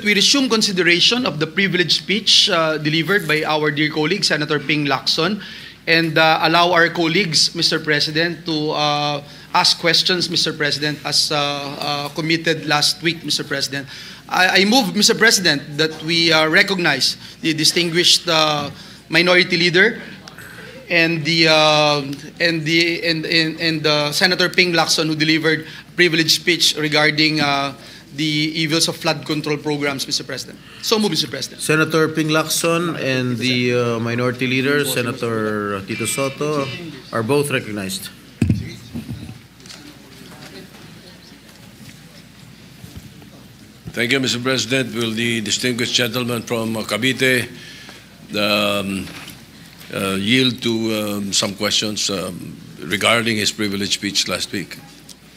we resume consideration of the privileged speech delivered by our dear colleague, Senator Ping Lacson, and allow our colleagues, Mr. President, to ask questions, Mr. President, as committed last week, Mr. President. I move, Mr. President, that we recognize the distinguished minority leader and Senator Ping Lacson, who delivered a privileged speech regarding the evils of flood control programs, Mr. President. So move, Mr. President. Senator Ping Lacson and the minority leader, Senator Tito Soto, are both recognized. Thank you, Mr. President. Will the distinguished gentleman from Cavite yield to some questions regarding his privileged speech last week?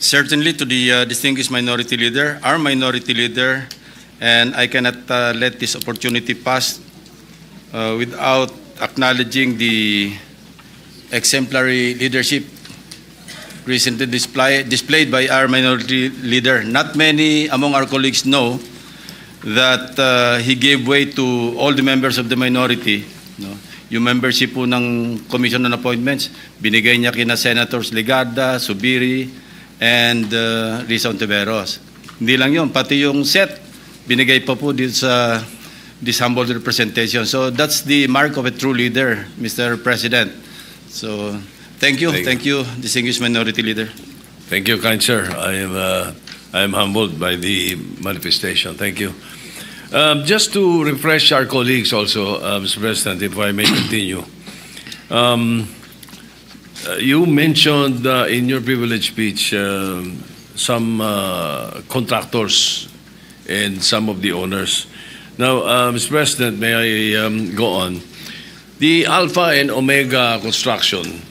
Certainly, to the distinguished minority leader, our minority leader, and I cannot let this opportunity pass without acknowledging the exemplary leadership recently displayed by our minority leader. Not many among our colleagues know that he gave way to all the members of the minority. No? Yung membership po ng Commission on Appointments, binigay niya kina Senators Legarda, Subiri, and Risa Ontiveros. Hindi lang yun, pati yung set, binigay pa po dito sa this humble representation. So that's the mark of a true leader, Mr. President. So thank you, distinguished minority leader. Thank you, kind sir. I am humbled by the manifestation. Thank you. Just to refresh our colleagues also, Mr. President, if I may continue. You mentioned in your privileged speech some contractors and some of the owners. Now, Mr. President, may I go on? The Alpha and Omega Construction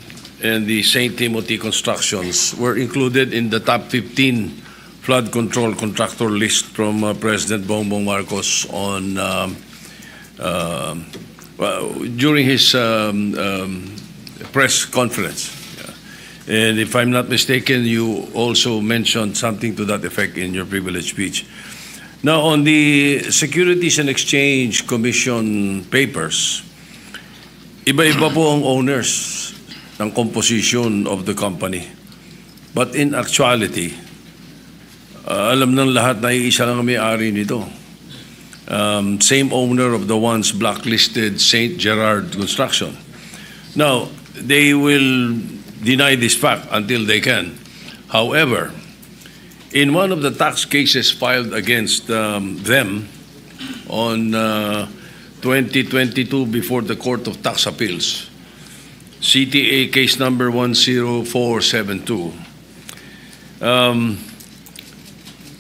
and the St. Timothy Constructions were included in the top 15 flood control contractor list from President Bongbong Marcos on during his press conference. And if I'm not mistaken, you also mentioned something to that effect in your privileged speech. Now, on the Securities and Exchange Commission papers, iba-iba po ang owners ng composition of the company. But in actuality, alam ng lahat na iisa lang ang may-ari nito. Same owner of the once blacklisted St. Gerard Construction. Now, they will deny this fact until they can. However, in one of the tax cases filed against them on 2022 before the Court of Tax Appeals, CTA case number 10472,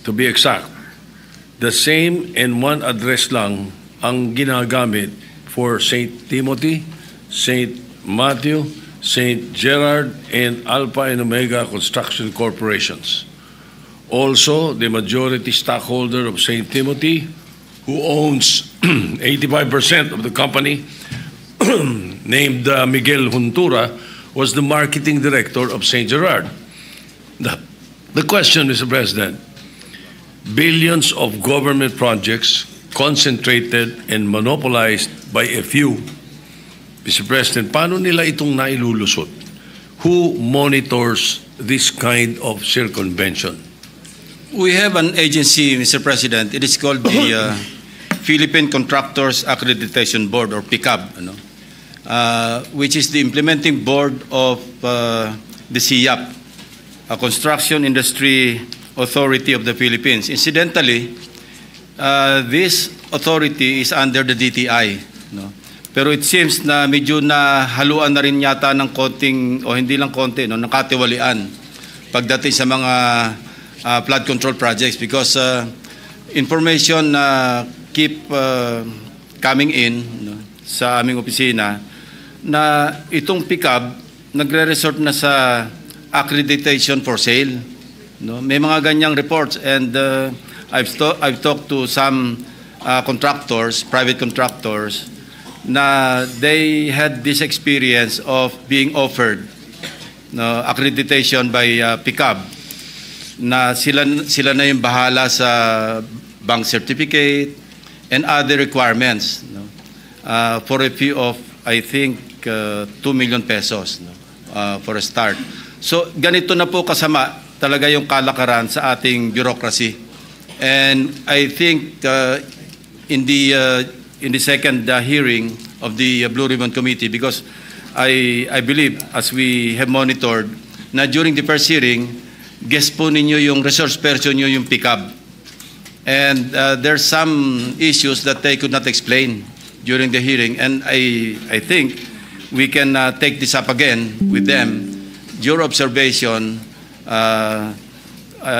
to be exact, the same and one address lang ang ginagamit for St. Timothy, St. Matthew, St. Gerard, and Alpha and Omega Construction Corporations. Also, the majority stockholder of St. Timothy, who owns 85% of the company, named Miguel Juntura, was the marketing director of St. Gerard. The question, Mr. President, billions of government projects concentrated and monopolized by a few. Mr. President, paano nila itong nailulusot? Who monitors this kind of circumvention? We have an agency, Mr. President. It is called the Philippine Contractors Accreditation Board, or PICAB, which is the implementing board of the CIAP, a Construction Industry Authority of the Philippines. Incidentally, this authority is under the DTI. Pero it seems na medyo na haluan na rin yata ng konting, o hindi lang konti, nakatiwalian pagdating sa mga flood control projects, because information keep coming in sa aming opisina na itong PICAB nagre-resort na sa accreditation for sale. May mga ganyang reports, and I've talked to some contractors, private contractors, na they had this experience of being offered accreditation by PICAB, na sila na yung bahala sa bank certificate, and other requirements, no, for a fee of, I think, 2 million pesos, no, for a start. So ganito na po kasama talaga yung kalakaran sa ating bureaucracy. And I think in the second hearing of the Blue Ribbon Committee, because I believe, as we have monitored, na during the first hearing, guest po ninyo yung resource person nyo yung PICAB. And there's some issues that they could not explain during the hearing. And I think we can take this up again with them, your observation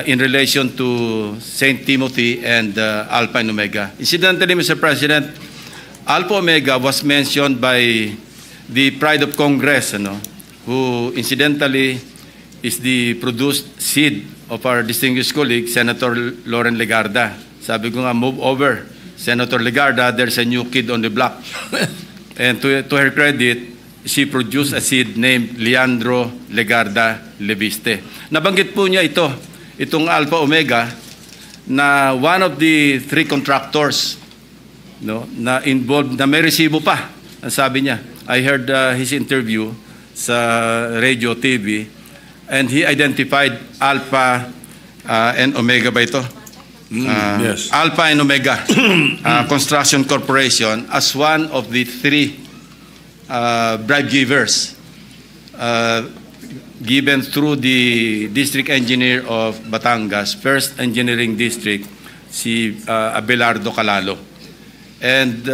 in relation to St. Timothy and Alpha and Omega. Incidentally, Mr. President, Alpha Omega was mentioned by the Pride of Congress, who incidentally is the produced seed of our distinguished colleague, Senator Loren Legarda. Sabi ko nga, move over, Senator Legarda, there's a new kid on the block. And to her credit, she produced a seed named Leandro Legarda Leviste. Nabanggit po niya itong Alpha Omega, na one of the 3 contractors, na involved, na may resibo pa, ang sabi niya. I heard his interview sa radio, TV, and he identified Alpha and Omega ba ito? Yes. Alpha and Omega Construction Corporation as one of the 3 bribe givers given through the district engineer of Batangas, First Engineering District, si Abelardo Calalo. And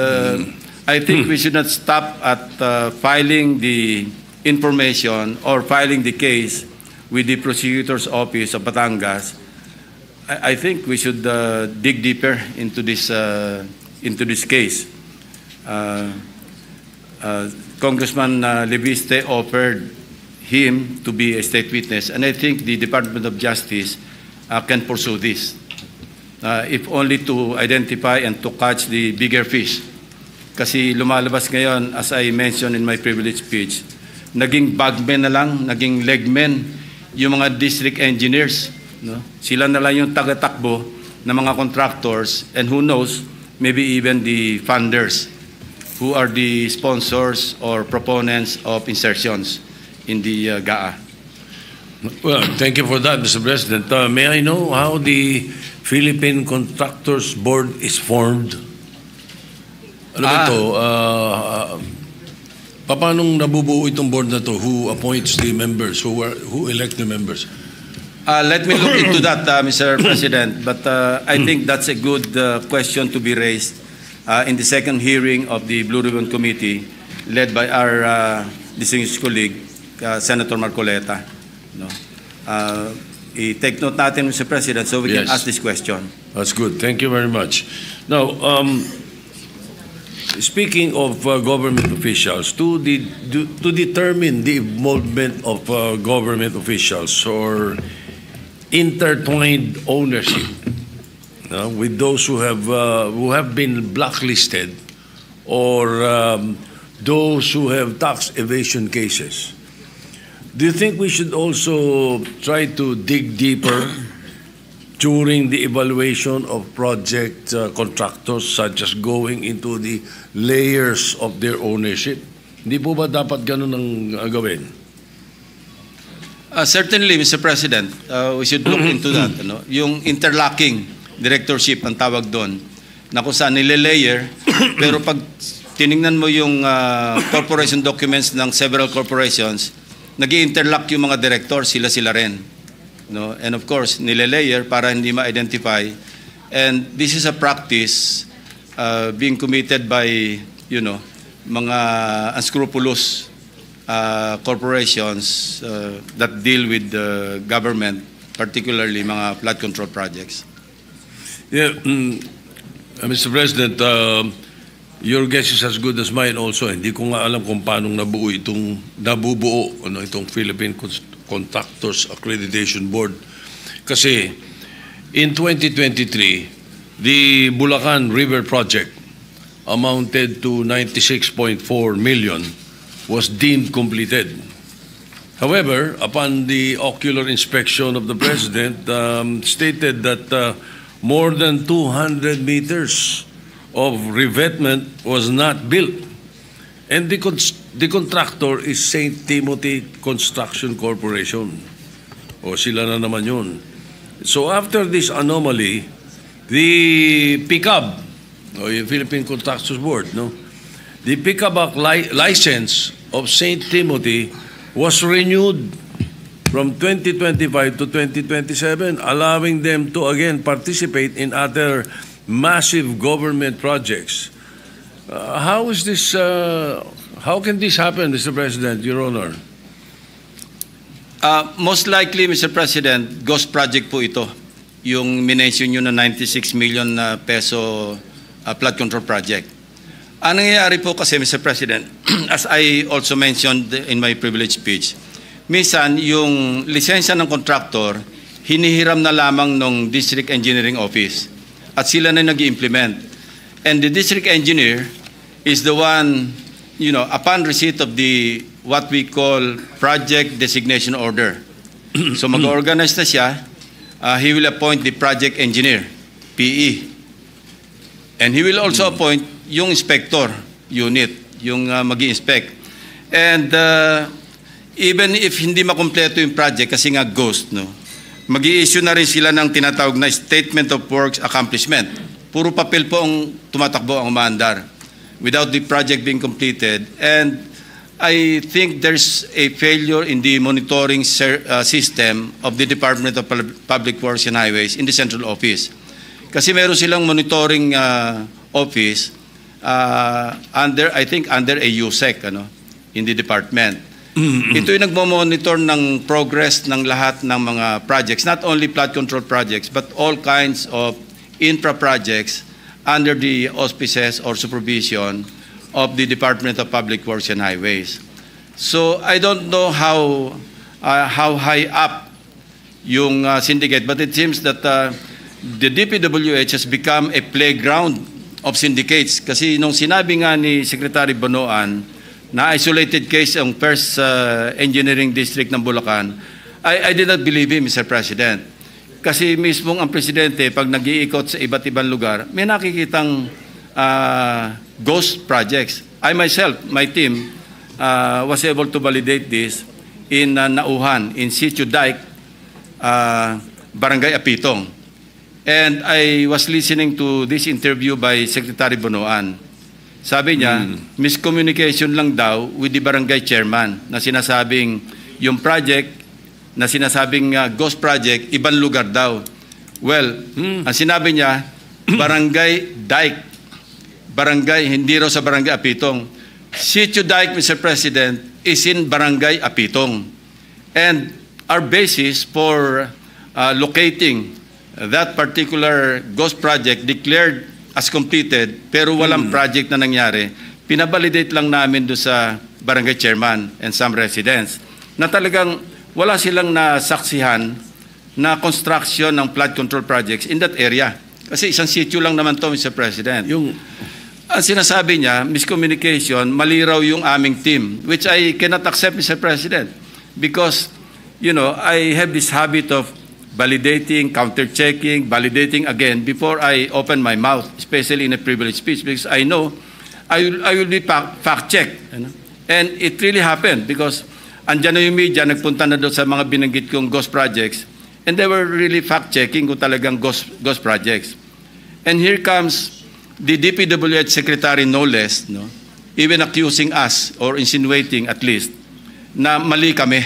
I think we should not stop at filing the information or filing the case with the prosecutor's office of Batangas. I think we should dig deeper into this case. Congressman Leviste offered him to be a state witness, and I think the Department of Justice can pursue this, if only to identify and to catch the bigger fish. Kasi lumalabas ngayon, as I mentioned in my privilege speech, naging bagmen na lang, naging legmen yung mga district engineers. Sila na lang yung taga-takbo ng mga contractors, and who knows, maybe even the funders who are the sponsors or proponents of insertions in the GAA. Well, thank you for that, Mr. President. May I know how the Philippine Contractors Board is formed? Ano ba ito? Paano nabubuo itong board na to? Who appoints the members? Who elect the members? Let me look into that, Mr. President. But I think that's a good question to be raised in the second hearing of the Blue Ribbon Committee, led by our distinguished colleague, Senator Marcoleta. I-take note natin, Mr. President, so we can ask this question. That's good. Thank you very much. Now, speaking of government officials, to determine the involvement of government officials or intertwined ownership with those who have been blacklisted or those who have tax evasion cases, do you think we should also try to dig deeper during the evaluation of project contractors, such as going into the layers of their ownership? Hindi po ba dapat ganun ang gawin? Certainly, Mr. President, we should look into that. Yung interlocking directorship ang tawag doon, na kung saan nile-layer, pero pag tiningnan mo yung corporation documents ng several corporations, nag-i-interlock yung mga director, sila rin. And of course, nile-layer para hindi ma-identify. And this is a practice being committed by, mga unscrupulous corporations that deal with the government, particularly mga flood control projects. Yeah, Mr. President, your guess is as good as mine also. Hindi ko nga alam kung paano nabubuo itong Philippine Contractors Accreditation Board. Kasi in 2023, the Bulacan River Project amounted to 96.4 million, was deemed completed. However, upon the ocular inspection of the President, stated that more than 200 meters of revetment was not built. And the contractor is St. Timothy Construction Corporation. O sila na naman yun. So after this anomaly, the PICAB, o yung Philippine Contractors Board, no? The PICAB license of St. Timothy was renewed from 2025 to 2027, allowing them to again participate in other massive government projects. How is this? How can this happen, Mr. President, Your Honor? Most likely, Mr. President, ghost project po ito. Yung minention nyo na 96 million peso flood control project. Ang nangyayari po kasi, Mr. President, as I also mentioned in my privilege speech, minsan yung lisensya ng contractor, hinihiram na lamang ng District Engineering Office at sila na nag-implement. And the district engineer is the one, you know, upon receipt of the what we call project designation order. So mag-organize na siya, he will appoint the project engineer, PE. And he will also appoint yung inspector unit, yung mag-i-inspect. And even if hindi makumpleto yung project kasi nga ghost, no, mag-i-issue na rin sila ng tinatawag na Statement of Works Accomplishment. Puro papel po ang tumatakbo, ang umaandar without the project being completed. And I think there's a failure in the monitoring system of the Department of Public Works and Highways in the central office. Kasi meron silang monitoring office under, I think, under a USEC, ano, in the department. Ito yung nagmo-monitor ng progress ng lahat ng mga projects, not only flood control projects, but all kinds of infra projects under the auspices or supervision of the Department of Public Works and Highways. So I don't know how high up yung syndicate, but it seems that the DPWH has become a playground of syndicates. Kasi nung sinabi nga ni Secretary Bonoan na isolated case ang first engineering district ng Bulacan, I did not believe him, Mr. President. Kasi mismong ang presidente, pag nag-iikot sa iba't ibang lugar, may nakikitang ghost projects. I myself, my team, was able to validate this in Nauhan, in Sitio Dike, Barangay Apitong. And I was listening to this interview by Secretary Bonoan. Sabi niya, miscommunication lang daw with the barangay chairman na sinasabing yung project na sinasabing ghost project, ibang lugar daw. Well, ang sinabi niya, Barangay Dike. Barangay, hindi raw sa Barangay Apitong. Sitio Dike, Mr. President, is in Barangay Apitong. And our basis for locating that particular ghost project declared as completed, pero walang project na nangyari, pinabalidate lang namin doon sa barangay chairman and some residents na talagang wala silang nasaksihan na construction ng flood control projects in that area. Kasi isang sitio lang naman to, Mr. President. Ang sinasabi niya, miscommunication, mali raw yung aming team, which I cannot accept, Mr. President, because, you know, I have this habit of validating, counter-checking, validating again before I open my mouth, especially in a privileged speech, because I know I will be fact-checked. You know? And it really happened because andyan na yung media, nagpunta na doon sa mga binanggit kong ghost projects, and they were really fact-checking kung talagang ghost projects. And here comes the DPWH Secretary, no less, no, even accusing us, or insinuating at least, na mali kami,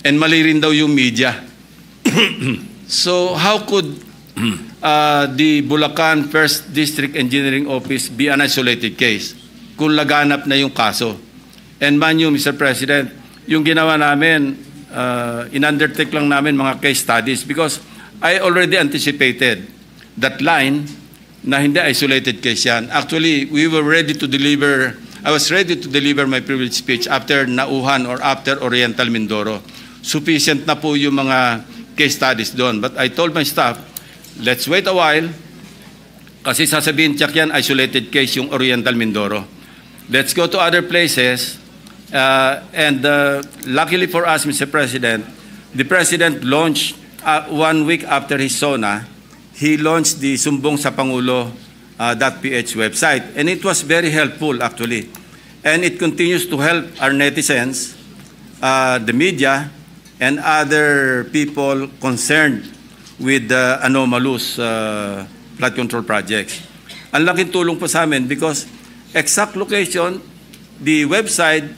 and mali rin daw yung media. So how could the Bulacan 1st District Engineering Office be an isolated case kung laganap na yung kaso? And man you, Mr. President, yung ginawa namin, in-undertake lang namin mga case studies because I already anticipated that line na hindi isolated case yan. Actually, we were ready to deliver, I was ready to deliver my privilege speech after Nauhan or after Oriental Mindoro. Sufficient na po yung mga case studies doon. But I told my staff, let's wait a while kasi sasabihin check yan, isolated case yung Oriental Mindoro. Let's go to other places. And luckily for us, Mr. President, the President launched 1 week after his SONA, he launched the Sumbong sa Pangulo .ph website. And it was very helpful, actually. And it continues to help our netizens, the media, and other people concerned with the anomalous flood control projects. Ang laking tulong po sa amin because exact location, the website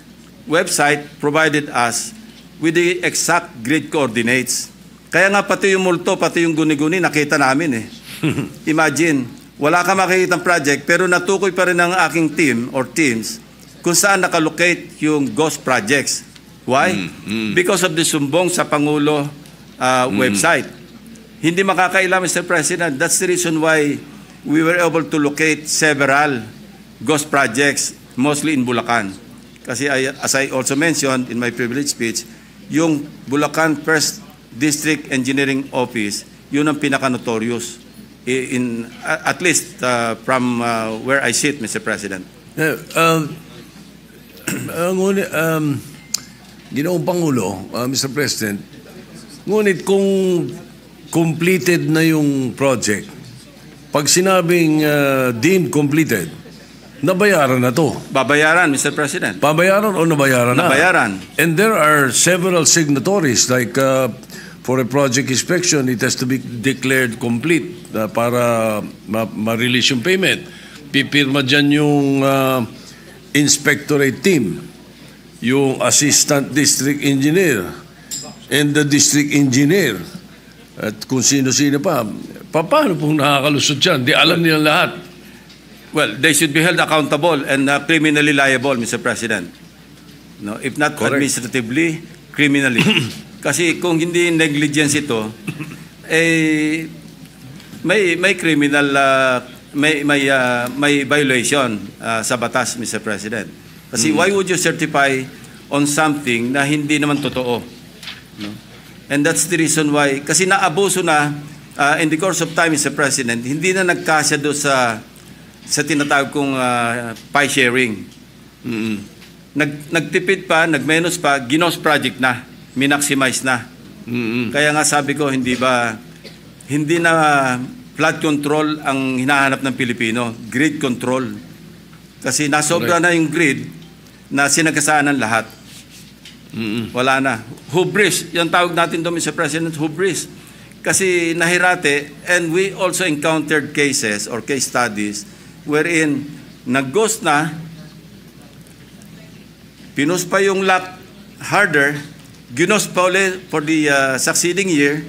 provided us with the exact grid coordinates. Kaya nga pati yung multo, pati yung guni-guni, nakita namin eh. Imagine, wala ka makikitang project pero natukoy pa rin ng aking team or teams kung saan nakalocate yung ghost projects. Why? Because of the sumbong sa Pangulo website. Hindi makakaila, Mr. President. That's the reason why we were able to locate several ghost projects, mostly in Bulacan. Kasi as I also mentioned in my privilege speech, yung Bulacan First District Engineering Office, yun ang pinaka-notorious, at least from where I sit, Mr. President. Ginoong Pangulo, Mr. President, ngunit kung completed na yung project, pag sinabing deemed completed, nabayaran na to. Babayaran, Mr. President. Babayaran o nabayaran na? Nabayaran. And there are several signatories like for a project inspection, it has to be declared complete para ma-release yung payment. Pipirma dyan yung inspectorate team, yung assistant district engineer, and the district engineer, at kung sino-sino pa. Paano pong nakakalusot yan? Di alam nila lahat. Well, they should be held accountable and criminally liable, Mr. President. No, if not Correct. administratively, criminally. Kasi kung hindi negligence ito, eh may criminal may violation sa batas, Mr. President. Kasi why would you certify on something na hindi naman totoo? No? And that's the reason why, kasi naabuso na in the course of time, Mr. President, hindi na nagkasya doon sa tinatawag kong pie sharing. Nagtipid pa, nagmenos pa, ginos project na, minaximize na. Kaya nga sabi ko, hindi na flood control ang hinahanap ng Pilipino, grid control. Kasi nasobra na yung grid na sinagasaan ng lahat. Wala na. Hubris, yung tawag natin doon, Mr. President, hubris. Kasi nahirate, and we also encountered cases or case studies wherein nag-ghost na, pinus pa yung lot harder, ginos pa ulit for the succeeding year.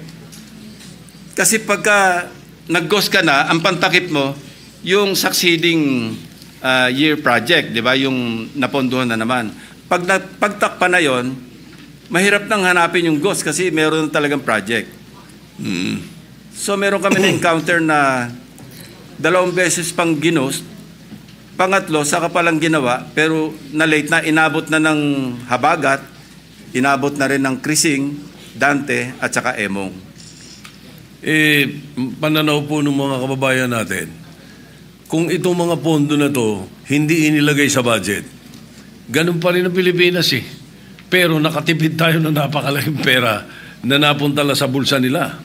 Kasi pagka nag-ghost ka na, ang pantakip mo, yung succeeding year project, di ba? Yung napondohan na naman. Pagtakpa na yon, mahirap nang hanapin yung ghost kasi meron talagang project. So meron kami na-encounter na 2 beses pang ginost, pangatlo, saka palang ginawa, pero na-late na, inabot na ng Habagat, inabot na rin ng Krising, Dante, at saka Emong. Pananaw po ng mga kababayan natin, kung itong mga pondo na to hindi inilagay sa budget, ganun pa rin ang Pilipinas eh. Pero nakatipid tayo ng napakalaking pera na napunta lang sa bulsa nila.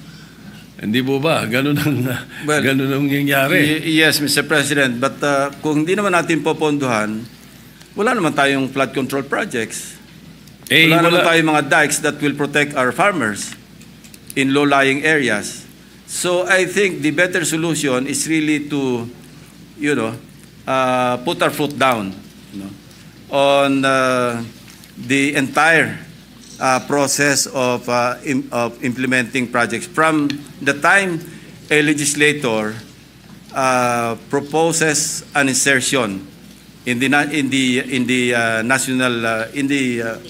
Hindi po ba? Ganun ang nangyayari. Yes, Mr. President. But kung hindi naman natin popondohan, wala naman tayong flood control projects. Wala naman tayong mga dikes that will protect our farmers in low-lying areas. So I think the better solution is really to, put our foot down on the entire process of implementing projects from the time a legislator proposes an insertion in the national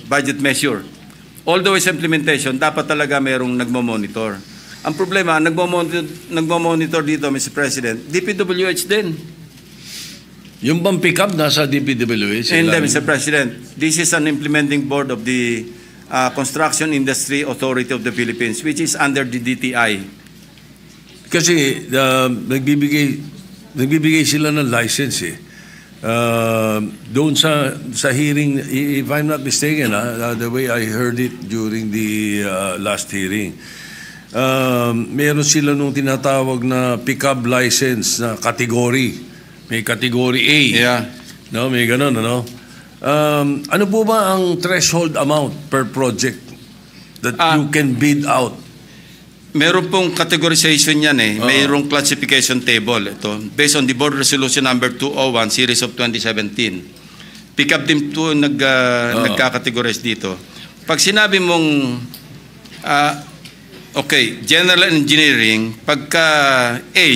budget measure. All the way sa implementation, dapat talaga mayroong nagmo-monitor. Ang problema, nagmo-monitor dito, Mr. President, DPWH din. Yung bang pick-up nasa DPWH? And Mr. President, this is an implementing board of the Construction Industry Authority of the Philippines, which is under the DTI. Kasi nagbibigay sila ng license eh. Doon sa hearing, if I'm not mistaken, the way I heard it during the last hearing, meron sila nung tinatawag na pick-up license na category. may category A. Yeah. No, may ganun, ano? Ano po ba ang threshold amount per project that you can bid out? Meron pong categorization yan eh. Mayroong classification table. Ito, based on the Board Resolution number 201, series of 2017. Pick up team 2 nagka-categorize dito. Pag sinabi mong, okay, general engineering, pagka A,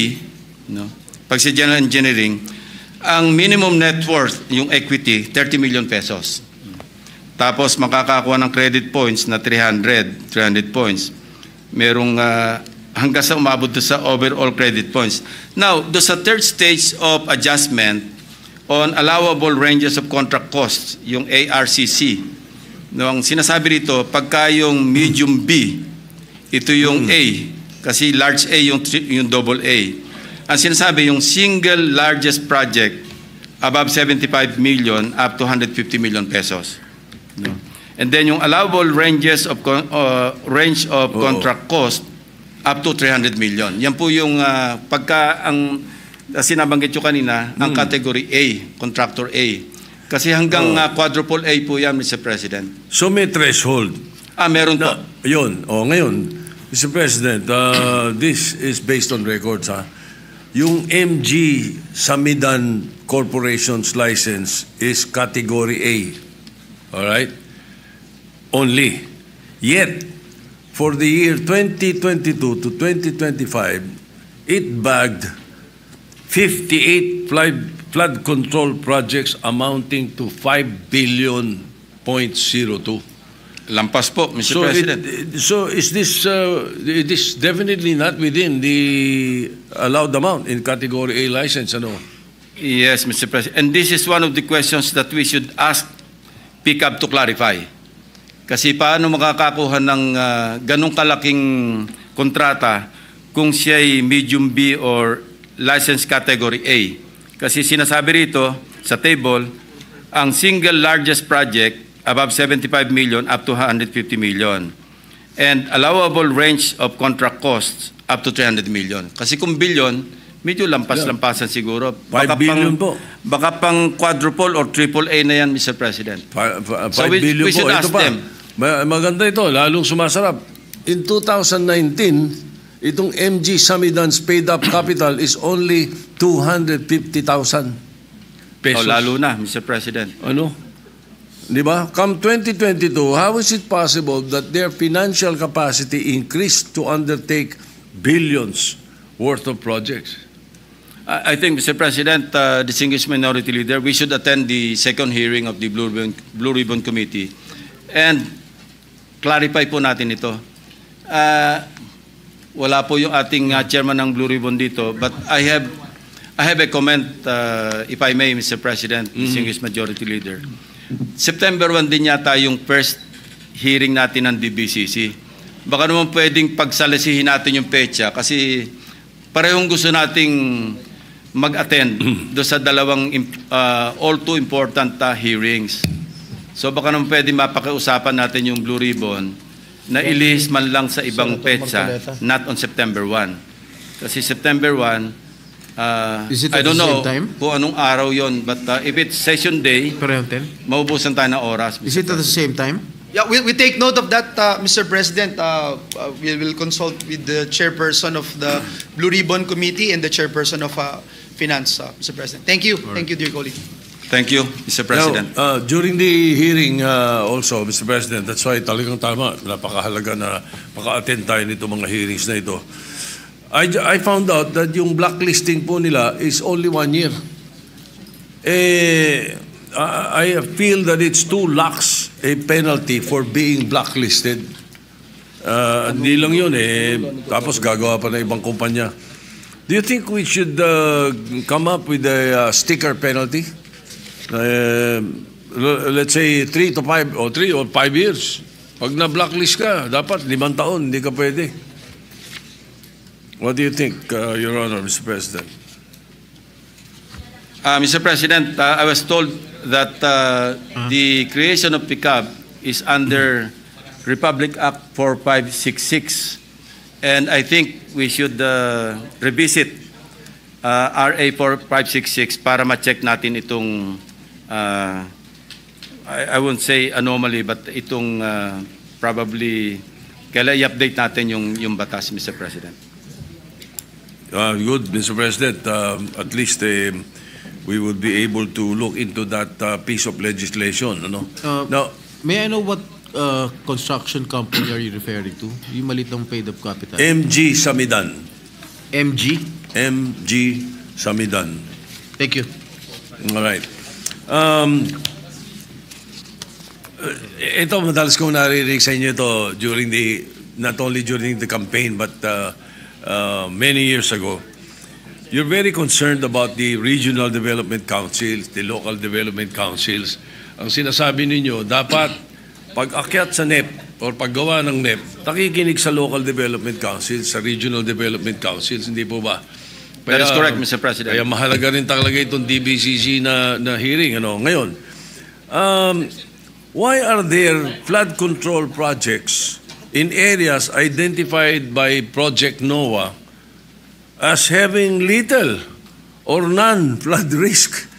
no? Pag sa general engineering, ang minimum net worth, yung equity, 30 million pesos. Tapos makakakuha ng credit points na 300 points. Merong hanggang sa umabot doon sa overall credit points. Now, doon sa third stage of adjustment on allowable ranges of contract costs, yung ARCC. No, ang sinasabi rito, pagka yung medium B, ito yung A, kasi large A yung double A. Ang sinasabi, yung single largest project above 75 million up to 150 million pesos. No? And then yung allowable ranges of range of contract cost up to 300 million. Yan po yung pagka ang sinabanggit nyo kanina, ang category A, contractor A. Kasi hanggang quadruple A po yan, Mr. President. So may threshold. Meron po. Yun. Ngayon, Mr. President, this is based on records, ha? Yung MG Samidan Corporation's license is category A. All right? Only. Yet, for the year 2022 to 2025, it bagged 58 flood control projects amounting to 5 billion .02. Lampas po, Mr. President. So is this it is definitely not within the allowed amount in category A license, ano? Yes, Mr. President. And this is one of the questions that we should ask PICAB to clarify. Kasi paano makakakuha ng ganong kalaking kontrata kung siya'y medium B or license category A? Kasi sinasabi rito sa table, ang single largest project above 75 million up to 150 million. And allowable range of contract costs up to 300 million. Kasi kung billion, medyo lampas-lampasan siguro. 5 billion po. Baka pang quadruple or triple A na yan, Mr. President. 5 So billion we should po. ask Ito pa. them. Maganda ito, lalong sumasarap. In 2019, itong MG Samidan's paid up capital is only 250,000 pesos. Lalo na, Mr. President. Ano? Di ba? Come 2022, how is it possible that their financial capacity increased to undertake billions worth of projects? I think, Mr. President, distinguished minority leader, we should attend the second hearing of the Blue Ribbon Committee and clarify po natin ito. Wala po yung ating chairman ng Blue Ribbon dito, but I have a comment, if I may, Mr. President, distinguished majority leader. September 1 din yata yung first hearing natin ng DBCC. Baka naman pwedeng pagsalasihin natin yung petsa kasi parehong gusto nating mag-attend do sa dalawang all too important hearings. So baka naman pwedeng mapakiusapan natin yung Blue Ribbon na ilihis man lang sa ibang petsa, not on September 1. Kasi September 1, Is it I at don't the know same time? kung anong araw yon, but if it's session day, Parehong 10? maubusan tayo ng oras. Is it at the same time? Yeah, we take note of that, Mr. President. We will consult with the chairperson of the Blue Ribbon Committee and the chairperson of Finance, Mr. President. Thank you. Thank you, dear colleague. Thank you, Mr. President. Now, during the hearing also, Mr. President, that's why talagang tama, napakahalaga na maka-attend tayo nito mga hearings na ito. I found out that yung blacklisting po nila is only 1 year. I feel that it's too lax a penalty for being blacklisted. Hindi lang yun tapos gagawa pa ng ibang kumpanya. Do you think we should come up with a sticker penalty? Let's say 3 to 5 or 3 or 5 years. Pag na-blacklist ka, dapat 5 taon, hindi ka pwede. What do you think, Your Honor, Mr. President? Mr. President, I was told that the creation of PICAB is under Republic Act 4566, and I think we should revisit RA 4566 para ma-check natin itong I won't say anomaly, but itong probably kailan i-update natin yung batas, Mr. President. Good, Mr. President. At least we would be able to look into that piece of legislation. Ano? Now, May I know what construction company are you referring to? Yung malit ng paid-up capital. MG Samidan. MG? MG Samidan. Thank you. All right. Ito, madalas kong naririnig sa inyo ito during not only during the campaign, but many years ago. You're very concerned about the regional development councils, the local development councils. Ang sinasabi ninyo, dapat pag-akyat sa NEP or paggawa ng NEP, nakikinig sa local development councils, sa regional development councils, hindi po ba? That is correct, Mr. President. Kaya mahalaga rin talaga itong DBCC na hearing. Ngayon, why are there flood control projects in areas identified by Project NOAA as having little or none flood risk?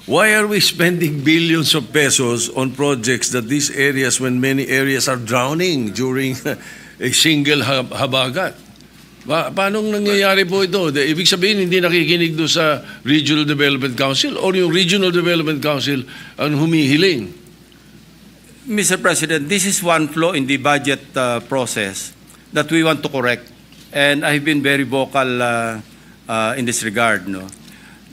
Why are we spending billions of pesos on projects that these areas, when many areas are drowning during a single habagat? Paano nangyayari po ito? Ibig sabihin, hindi nakikinig doon sa Regional Development Council or yung Regional Development Council ang humihiling? Mr. President, this is one flaw in the budget process that we want to correct. And I've been very vocal in this regard. No?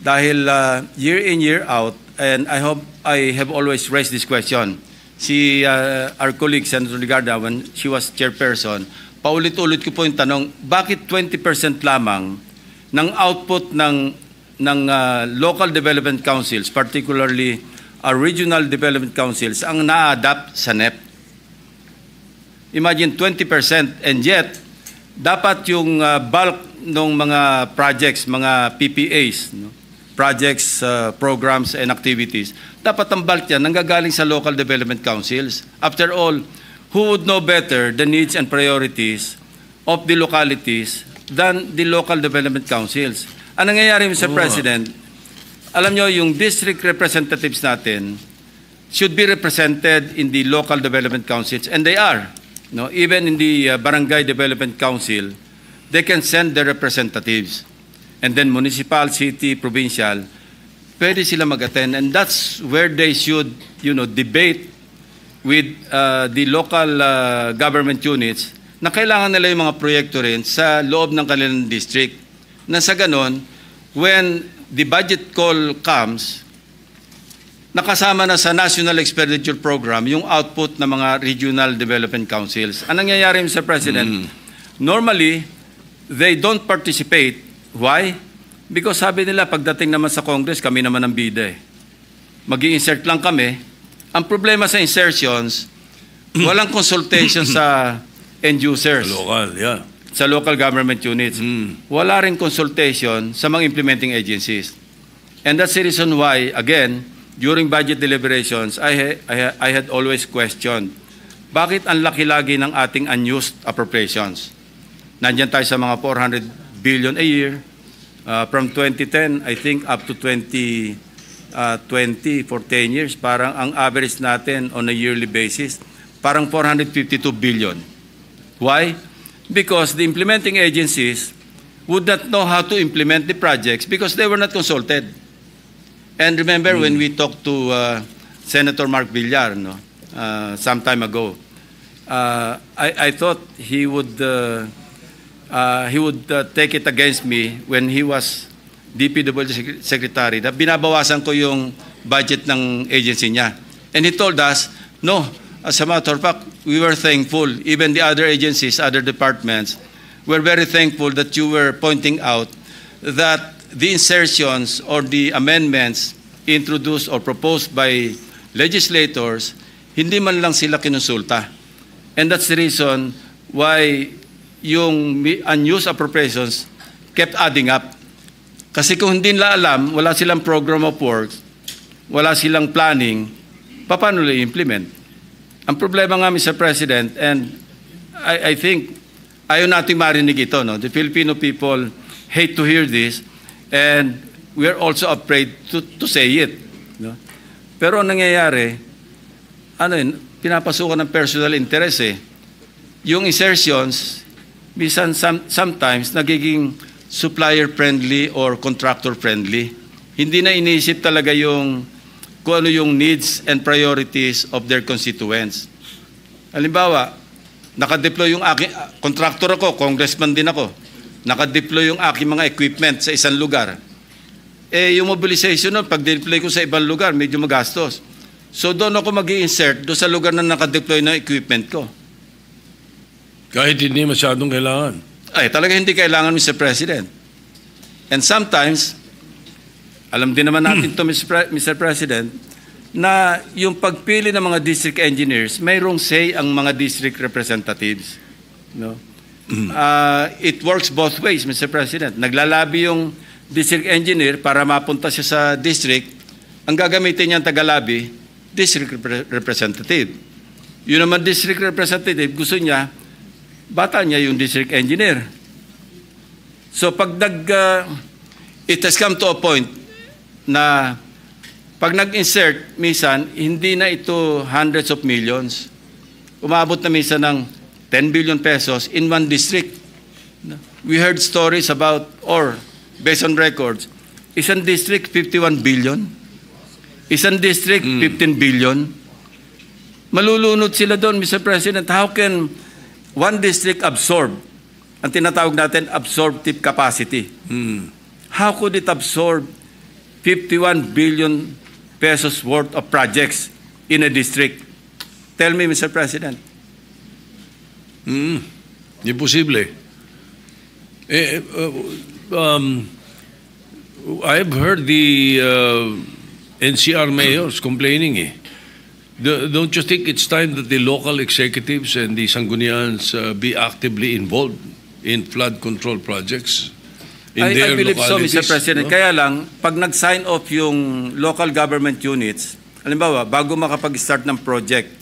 Dahil year in, year out, and I hope I have always raised this question. Our colleague, Senator Ligarda, when she was chairperson, paulit-ulit ko po yung tanong, bakit 20% lamang ng output ng local development councils, particularly our regional development councils, ang na-adapt sa NEP? Imagine 20%, and yet, dapat yung bulk ng mga projects, mga PPAs, no? Projects, programs, and activities, dapat ang bulk yan nanggagaling sa local development councils. After all, who would know better the needs and priorities of the localities than the local development councils? Ang nangyayari, Mr. President, alam nyo, yung district representatives natin should be represented in the local development councils, and they are. No? Even in the barangay development council, they can send their representatives. And then municipal, city, provincial, pwede sila mag-attend. And that's where they should, debate with the local government units na kailangan nila yung mga proyekto rin sa loob ng kanilang district. Na sa ganon, when the budget call comes, nakasama na sa National Expenditure Program yung output ng mga regional development councils. Anong nangyayari, Mr. President? Normally, they don't participate. Why? Because sabi nila, pagdating naman sa Congress, kami naman ang bida. Mag-i-insert lang kami. Ang problema sa insertions, walang consultation sa end users. Local, yeah. Sa local government units. Wala rin consultation sa mga implementing agencies. And that's the reason why, again, during budget deliberations, I had always questioned, bakit ang laki lagi ng ating unused appropriations? Nandiyan tayo sa mga 400 billion a year. From 2010, I think, up to 2020 for 10 years, parang ang average natin on a yearly basis, parang 452 billion. Why? Because the implementing agencies would not know how to implement the projects because they were not consulted. And remember when we talked to Senator Mark Villar, some time ago, I thought he would take it against me when he was DPWH Secretary, na binabawasan ko yung budget ng agency niya. And he told us, no, as a matter of fact, we were thankful, even the other agencies, other departments, were very thankful that you were pointing out that the insertions or the amendments introduced or proposed by legislators, hindi man lang sila kinonsulta. And that's the reason why yung unused appropriations kept adding up. Kasi kung hindi nila alam, wala silang program of works, wala silang planning, paano nila implement? Ang problema nga, Mr. President, and I think ayaw natin marinig ito, no? The Filipino people hate to hear this, And we're also afraid to say it. No? Pero ang nangyayari, pinapasukan ng personal interest eh. Yung insertions, minsan sometimes nagiging supplier-friendly or contractor-friendly. Hindi na iniisip talaga kung ano yung needs and priorities of their constituents. Halimbawa, nakadeploy yung aking, contractor ako, congressman din ako, nakadeploy yung aking mga equipment sa isang lugar. Yung mobilization nun, pag-deploy ko sa ibang lugar, medyo magastos. So doon ako mag-i-insert doon sa lugar na nakadeploy na equipment ko. Kahit hindi masyadong kailangan. Ay, talaga hindi kailangan, Mr. President. And sometimes, alam din naman natin to, Mr. President, na yung pagpili ng mga district engineers, mayroong say ang mga district representatives. No? It works both ways, Mr. President. Naglalabi yung district engineer para mapunta siya sa district. Ang gagamitin niyang tagalabi, district representative. Yun naman district representative, gusto niya, bata niya yung district engineer. So pag it has come to a point na pag nag-insert, minsan, hindi na ito hundreds of millions. Umabot na minsan ng 10 billion pesos in one district. We heard stories about, or based on records, isang district, 51 billion. Isang district, 15 billion. Malulunod sila doon, Mr. President. How can one district absorb, ang tinatawag natin, absorptive capacity? How could it absorb 51 billion pesos worth of projects in a district? Tell me, Mr. President. Imposible. I've heard the NCR mayors complaining. Don't you think it's time that the local executives and the Sanggunians be actively involved in flood control projects? I believe so, Mr. President. No? Kaya lang, pag nag-sign off yung local government units, halimbawa, bago makapag-start ng project,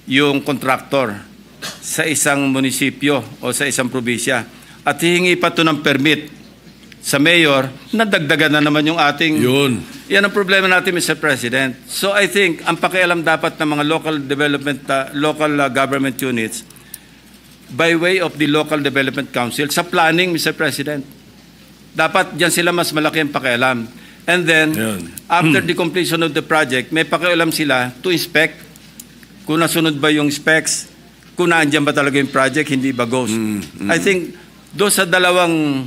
yung contractor sa isang munisipyo o sa isang probinsya, at hihingi pa ito ng permit sa mayor, nadagdagan na naman yung ating... Yun. Yan ang problema natin, Mr. President. So I think, ang pakialam dapat ng mga local government units, by way of the Local Development Council, sa planning, Mr. President. Dapat dyan sila mas malaki ang pakialam. And then, after the completion of the project, may pakialam sila to inspect kung nasunod ba yung specs, kung naandyan ba talaga yung project, hindi ba ghost. I think, doon sa dalawang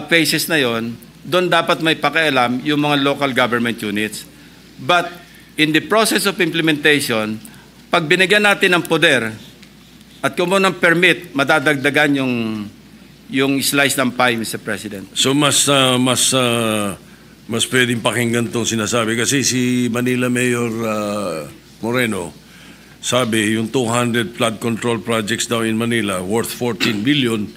phases na yon, doon dapat may pakialam yung mga local government units. But, in the process of implementation, pag binigyan natin ng poder, at kung mo ng permit, madadagdagan yung slice ng pie, Mr. President. So mas pwedeng pakinggan itong sinasabi. Kasi si Manila Mayor Moreno, sabi yung 200 flood control projects daw in Manila worth 14 billion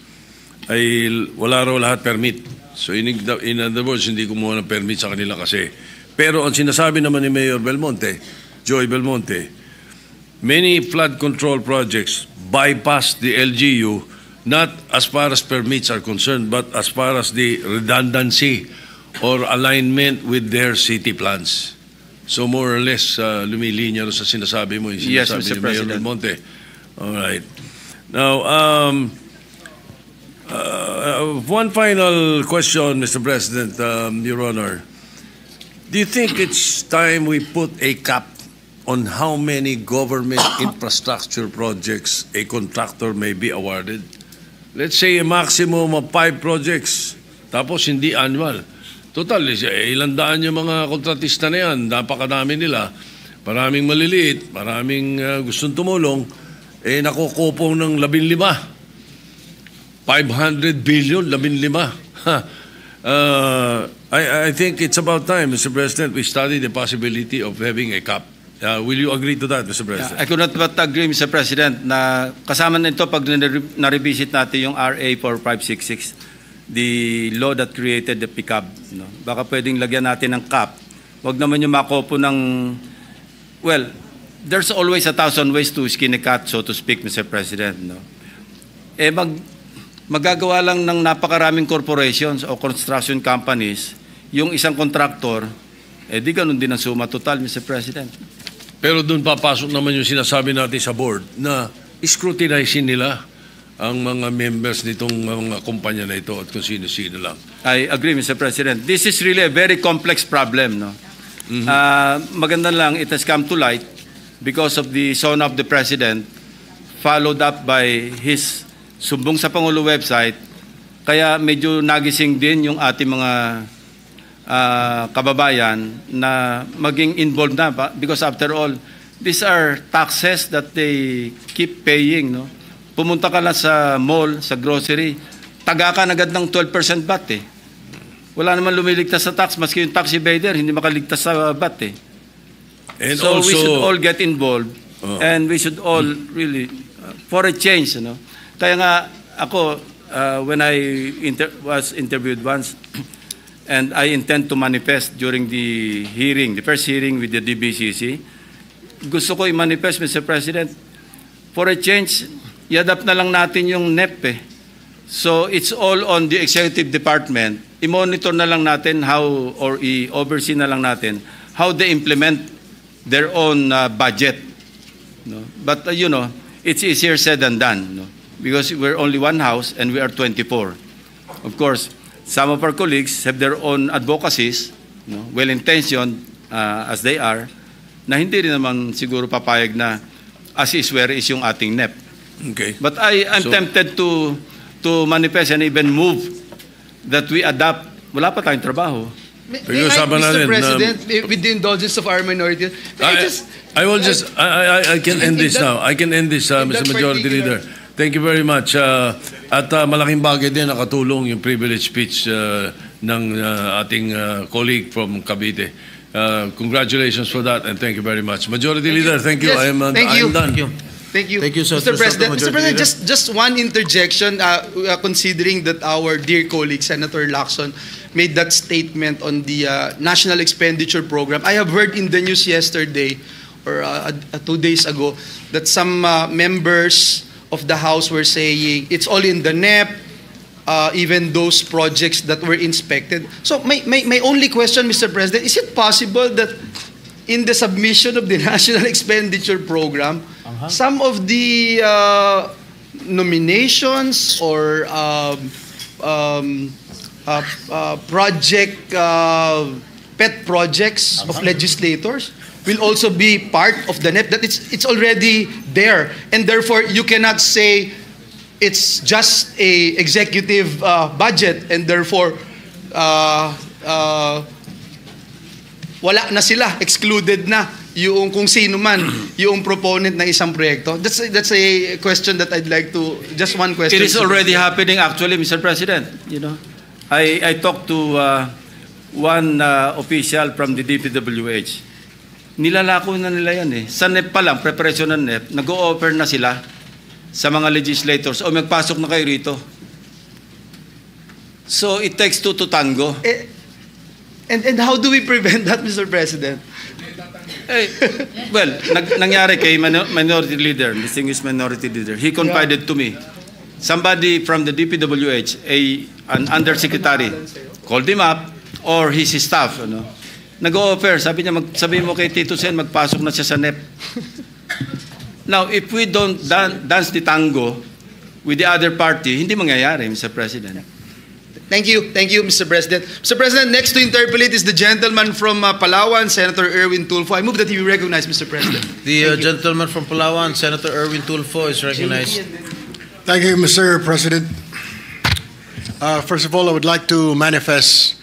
ay wala raw lahat permit. So in other words, hindi kumuha ng permit sa kanila kasi. Pero ang sinasabi naman ni Mayor Belmonte, Joy Belmonte, many flood control projects bypass the LGU not as far as permits are concerned, but as far as the redundancy or alignment with their city plans. So more or less, lumilinya sa sinasabi mo, yung sinasabi Mr. ni Mayor President. Belmonte. All right. Now, one final question, Mr. President, Your Honor. Do you think it's time we put a cap on how many government infrastructure projects a contractor may be awarded? Let's say a maximum of 5 projects, tapos hindi annual. Total, ilang daan yung mga kontratista na yan, napakadami nila. Maraming maliliit, maraming gustong tumulong, nakukupong ng 15. 500 billion, 15. I think it's about time, Mr. President, we study the possibility of having a cap. Will you agree to that, Mr. President? I could not but agree, Mr. President, na kasama nito pag na-revisit natin yung RA 4566, the law that created the PICAB. No? Baka pwedeng lagyan natin ng cap. Huwag naman yung makopo ng... Well, there's always 1,000 ways to skin a cat, so to speak, Mr. President. No? magagawa lang ng napakaraming corporations o construction companies yung isang contractor, di ganun din ang suma total, Mr. President. Pero doon papasok naman yung sinasabi natin sa board na scrutinize nila ang mga members nitong mga kumpanya na ito at kung sino-sino lang. I agree, Mr. President. This is really a very complex problem, no? Maganda lang, it has come to light because of the SONA of the President, followed up by his Sumbong sa Pangulo website, kaya medyo nagising din yung ating mga kababayan na maging involved na because after all, these are taxes that they keep paying, no? Pumunta ka lang sa mall, sa grocery, taga ka agad ng 12% VAT eh. Wala naman lumiligtas sa tax, maski yung tax evader, hindi makaligtas sa VAT eh. And so also, we should all get involved and we should all really, for a change, you know. Kaya nga ako, when I was interviewed once, and I intend to manifest during the hearing, the first hearing with the DBCC, gusto ko i-manifest, Mr. President, for a change, i-adapt na lang natin yung NEP eh. So it's all on the executive department. I-monitor na lang natin how, or i-oversee na lang natin how they implement their own budget. No? But you know, it's easier said than done. No? Because we're only one house and we are 24. Of course, some of our colleagues have their own advocacies, no? Well-intentioned as they are, na hindi rin naman siguro papayag na as is where is yung ating NEP. okay. But I'm tempted to manifest and even move that we adapt. Wala pa tayong trabaho. May I, Mr. President, with the indulgence of our minority, I can end this now. I can end this, Mr. Majority Leader. Thank you very much. At malaking bagay din nakatulong yung privilege speech ng ating colleague from Cavite. Congratulations for that and thank you very much. Majority Leader, thank you. Yes, I am done. Thank you. Thank you, Mr. President. Majority Mr. President, Leader. just one interjection, considering that our dear colleague, Senator Lacson, made that statement on the National Expenditure Program. I have heard in the news yesterday, or 2 days ago, that some members of the House were saying it's all in the NEP, even those projects that were inspected. So my only question, Mr. President, is it possible that in the submission of the National Expenditure Program, some of the nominations or project pet projects of legislators will also be part of the NEP, that it's already there, and therefore you cannot say it's just a executive budget and therefore wala na sila, excluded na yung kung sino man yung proponent ng isang proyekto. That's a question that I'd like to, just one question. It is already happening actually, Mr. President. You know, I talked to one official from the DPWH. Nilalako na nila yan eh. Sa NEP pa lang, preparation ng NEP, nag-o-offer na sila sa mga legislators o magpasok na kayo rito. So it takes two to tango. And how do we prevent that, Mr. President? Well, nangyari kay minority leader, distinguished minority leader. He confided to me. Somebody from the DPWH, an undersecretary, called him up or his staff, ano, nag-o-offer, sabi niya, sabihin mo kay Tito Sen, magpasok na siya sa NEP. Now, if we don't dance the tango with the other party, hindi mangyayari, Mr. President. Thank you, Mr. President. Mr. President, next to interpolate is the gentleman from Palawan, Senator Erwin Tulfo. I move that he be recognized, Mr. President. The gentleman from Palawan, Senator Erwin Tulfo, is recognized. Thank you, Mr. President. First of all, I would like to manifest,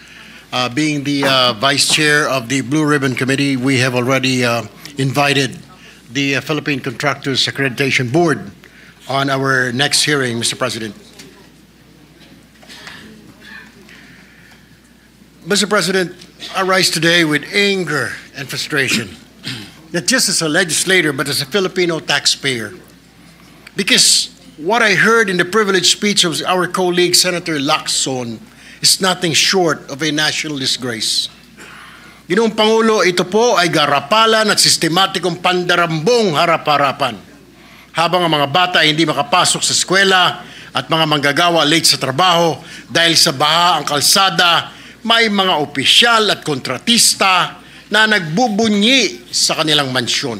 being the Vice Chair of the Blue Ribbon Committee, we have already invited the Philippine Contractors Accreditation Board on our next hearing, Mr. President. Mr. President, I rise today with anger and frustration, not just as a legislator, but as a Filipino taxpayer. Because what I heard in the privileged speech of our colleague, Senator Lacson, is nothing short of a national disgrace. Ginoong Pangulo, ito po ay garapalan at sistematikong pandarambong harap-harapan. Habang ang mga bata ay hindi makapasok sa eskwela at mga manggagawa late sa trabaho dahil sa baha ang kalsada, may mga opisyal at kontratista na nagbubunyi sa kanilang mansyon.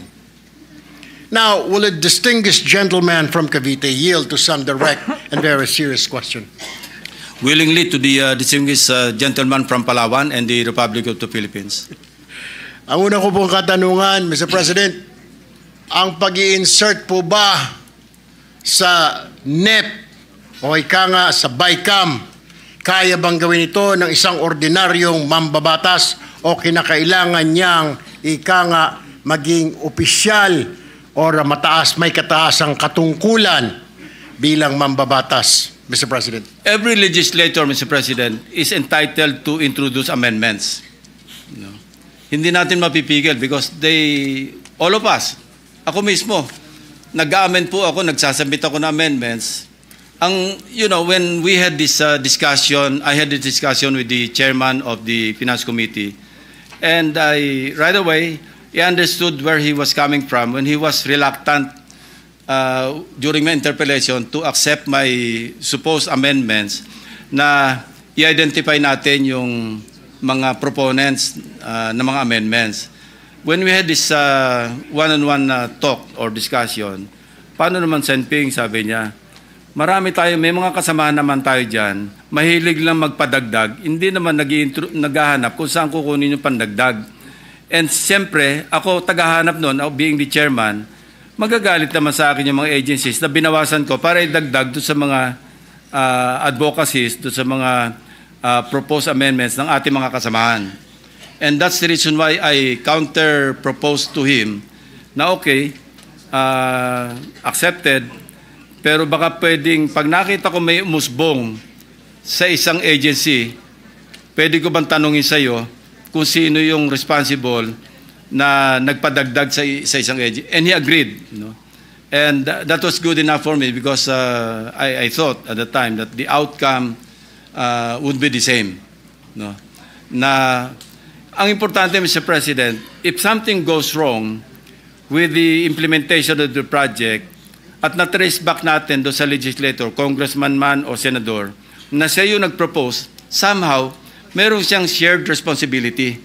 Now, will a distinguished gentleman from Cavite yield to some direct and very serious question? Willingly to the distinguished gentleman from Palawan and the Republic of the Philippines. Ang una ko pong katanungan, Mr. President, ang pag-i-insert po ba sa NEP o ika nga sa BICAM, kaya bang gawin ito ng isang ordinaryong mambabatas o kinakailangan niyang ika nga maging opisyal o may kataasang katungkulan bilang mambabatas, Mr. President? Every legislator, Mr. President, is entitled to introduce amendments. Hindi natin mapipigil because all of us, ako mismo, nag-amend po ako, nagsasubmit ako ng amendments. When we had this discussion, I had this discussion with the chairman of the Finance Committee, and right away, I understood where he was coming from when he was reluctant during my interpellation to accept my supposed amendments na i-identify natin yung mga proponents ng mga amendments. When we had this one-on-one talk or discussion, paano naman Senping, sabi niya, marami tayo, may mga kasama naman tayo dyan, mahilig lang magpadagdag, hindi naman naghahanap kung saan kukunin yung pandagdag. And siyempre, ako tagahanap noon, being the chairman, magagalit naman sa akin yung mga agencies na binawasan ko para idagdag doon sa mga advocacies, doon sa mga proposed amendments ng ating mga kasamahan. And that's the reason why I counter-proposed to him na okay, accepted, pero baka pwedeng, pag nakita ko may umusbong sa isang agency, pwede ko bang tanungin sa iyo kung sino yung responsible na nagpadagdag sa isang agency? And he agreed. And that was good enough for me because I thought at the time that the outcome would be the same. Ang importante, Mr. President, if something goes wrong with the implementation of the project at na-trace back natin doon sa legislator, congressman man o senador, na siya yung nag-propose, somehow, meron siyang shared responsibility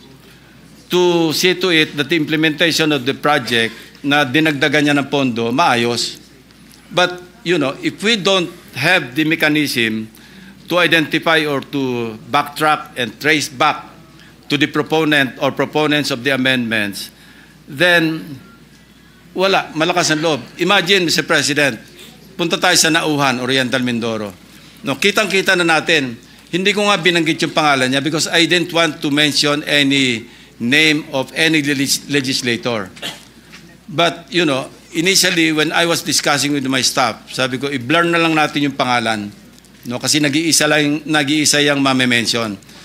to see to it that the implementation of the project na dinagdagan niya ng pondo, maayos. But, if we don't have the mechanism to identify or to backtrack and trace back to the proponent or proponents of the amendments, then wala, malakas ang loob. Imagine, Mr. President, punta tayo sa Nauhan, Oriental Mindoro. Kitang-kita na natin, hindi ko nga binanggit yung pangalan niya because I didn't want to mention any name of any legislator. But, initially, when I was discussing with my staff, sabi ko, i-blur na lang natin yung pangalan. Kasi nag-iisa yung mame-mention.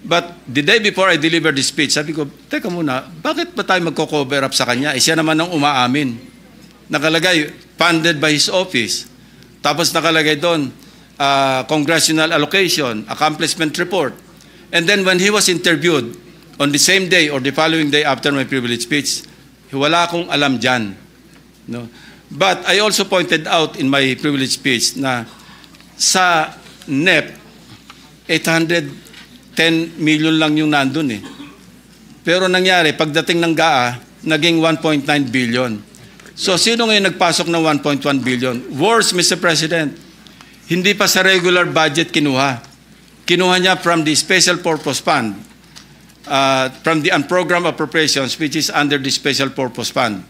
But the day before I delivered the speech, sabi ko, teka muna, bakit ba tayo magko-cover up sa kanya? Siya naman ang umaamin. Nakalagay, funded by his office. Tapos nakalagay doon, congressional allocation, accomplishment report. And then when he was interviewed on the same day or the following day after my privilege speech, wala akong alam dyan. But I also pointed out in my privilege speech na sa NEP, 810 million lang yung nandun eh. Pero nangyari, pagdating ng GAA, naging 1.9 billion. So sino ngayon nagpasok ng 1.1 billion? Worse, Mr. President, hindi pa sa regular budget kinuha. Kinuha niya from the Special Purpose Fund, from the unprogrammed appropriations, which is under the Special Purpose Fund.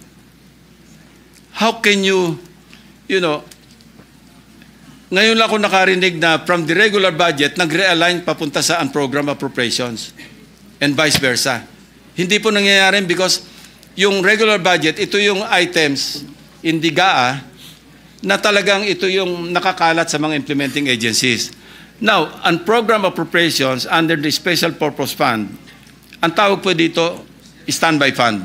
How can you, ngayon lang ako nakarinig na from the regular budget, nag-realign papunta sa unprogrammed appropriations and vice versa. Hindi po nangyayari because yung regular budget, ito yung items in the GAA na talagang ito yung nakakalat sa mga implementing agencies. Now, unprogrammed appropriations under the Special Purpose Fund, ang tawag po dito, standby fund,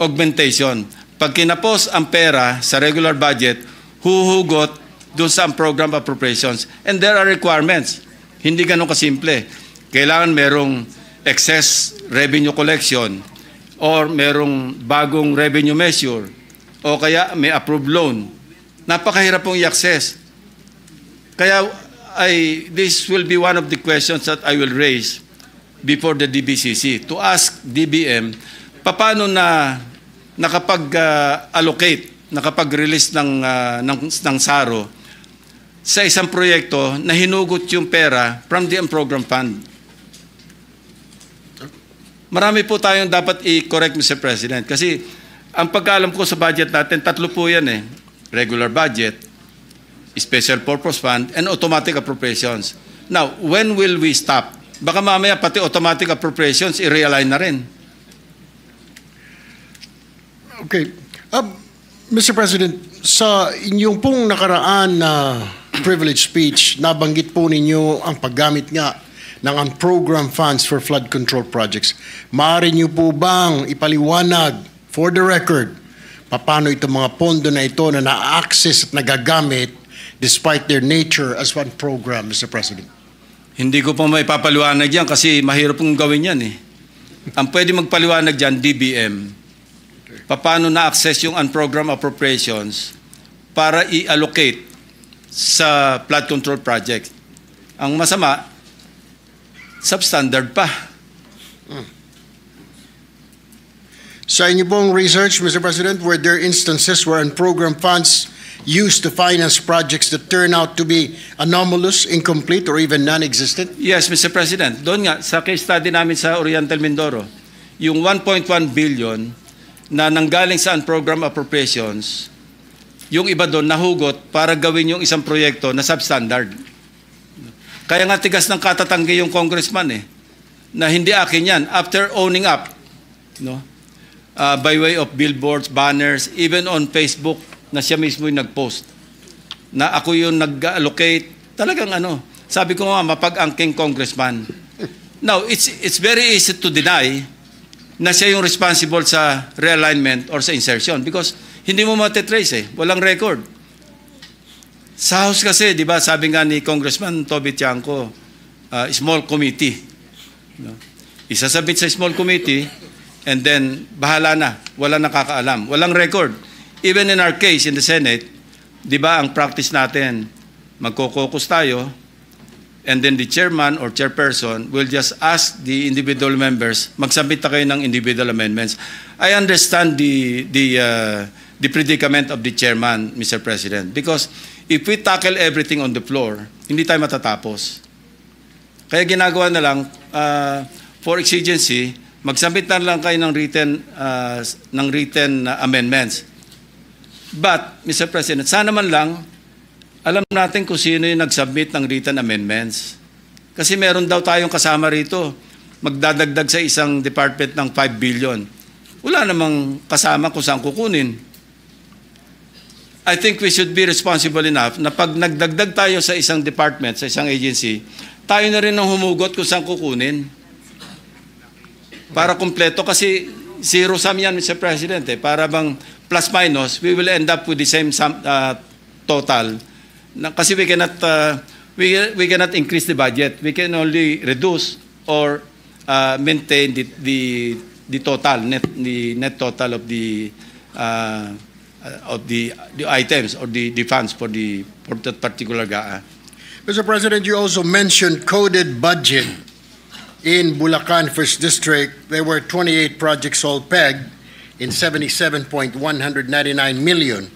augmentation. Pag kinapos ang pera sa regular budget, huhugot doon sa program appropriations. And there are requirements. Hindi ganun kasimple. Kailangan merong excess revenue collection or merong bagong revenue measure o kaya may approved loan. Napakahirap pong i-access. Kaya this will be one of the questions that I will raise before the DBCC to ask DBM paano na nakapag-allocate, nakapag-release ng SARO sa isang proyekto na hinugot yung pera from the program fund. Marami po tayong dapat i-correct, Mr. President, kasi ang pagkaalam ko sa budget natin, tatlo po yan eh. Regular budget, special purpose fund, and automatic appropriations. Now, when will we stop? Baka mamaya pati automatic appropriations i-realign na rin. Okay. Mr. President, sa inyong pong nakaraan na privilege speech, nabanggit po ninyo ang paggamit nga ng unprogrammed funds for flood control projects. Maaari niyo po bang ipaliwanag for the record paano itong mga pondo na ito na na-access at nagagamit despite their nature as one program, Mr. President? Hindi ko pa maipapaliwanag yan kasi mahirap pong gawin yan eh. Ang pwede magpaliwanag dyan, DBM. Paano na-access yung unprogrammed appropriations para i-allocate sa flood control project. Ang masama, substandard pa. Sa inyo pong research, Mr. President, were there instances where unprogrammed funds used to finance projects that turn out to be anomalous, incomplete, or even non-existent? Yes, Mr. President. Doon nga, sa case study namin sa Oriental Mindoro, yung 1.1 billion na nanggaling sa unprogrammed appropriations, yung iba doon nahugot para gawin yung isang proyekto na substandard. Kaya nga tigas ng katatanggi yung congressman eh, na hindi akin yan. After owning up, no, by way of billboards, banners, even on Facebook, na siya mismo yung nag-post, na ako yung nag-allocate, talagang sabi ko nga, mapag-angking congressman. Now, it's very easy to deny na siya yung responsible sa realignment or sa insertion because hindi mo matitrace eh, walang record. Sa House kasi, di ba, sabi nga ni Congressman Toby Tiangco, small committee. No? Isasabit sa small committee, and then, bahala na, wala nakakaalam. Walang record. Even in our case in the Senate, di ba, ang practice natin, magko-caucus tayo, and then the chairman or chairperson will just ask the individual members, magsabit na kayo ng individual amendments. I understand the predicament of the chairman, Mr. President, because if we tackle everything on the floor, hindi tayo matatapos. Kaya ginagawa na lang, for exigency, magsabit na lang kayo ng written amendments. But, Mr. President, sana man lang, alam natin kung sino yung nag-submit ng written amendments. Kasi meron daw tayong kasama rito, magdadagdag sa isang department ng 5 billion. Wala namang kasama kung saan kukunin. I think we should be responsible enough na pag nagdagdag tayo sa isang department, sa isang agency, tayo na rin ang humugot kung saan kukunin. Para kumpleto kasi zero sum yan, Mr. President. Para bang plus minus, we will end up with the same sum, total. Kasi we cannot increase the budget. We can only reduce or maintain the total, the net total of the items or the funds for that particular GAA. Mr. President, you also mentioned coded budget in Bulacan First District. There were 28 projects all pegged in 77.199 million.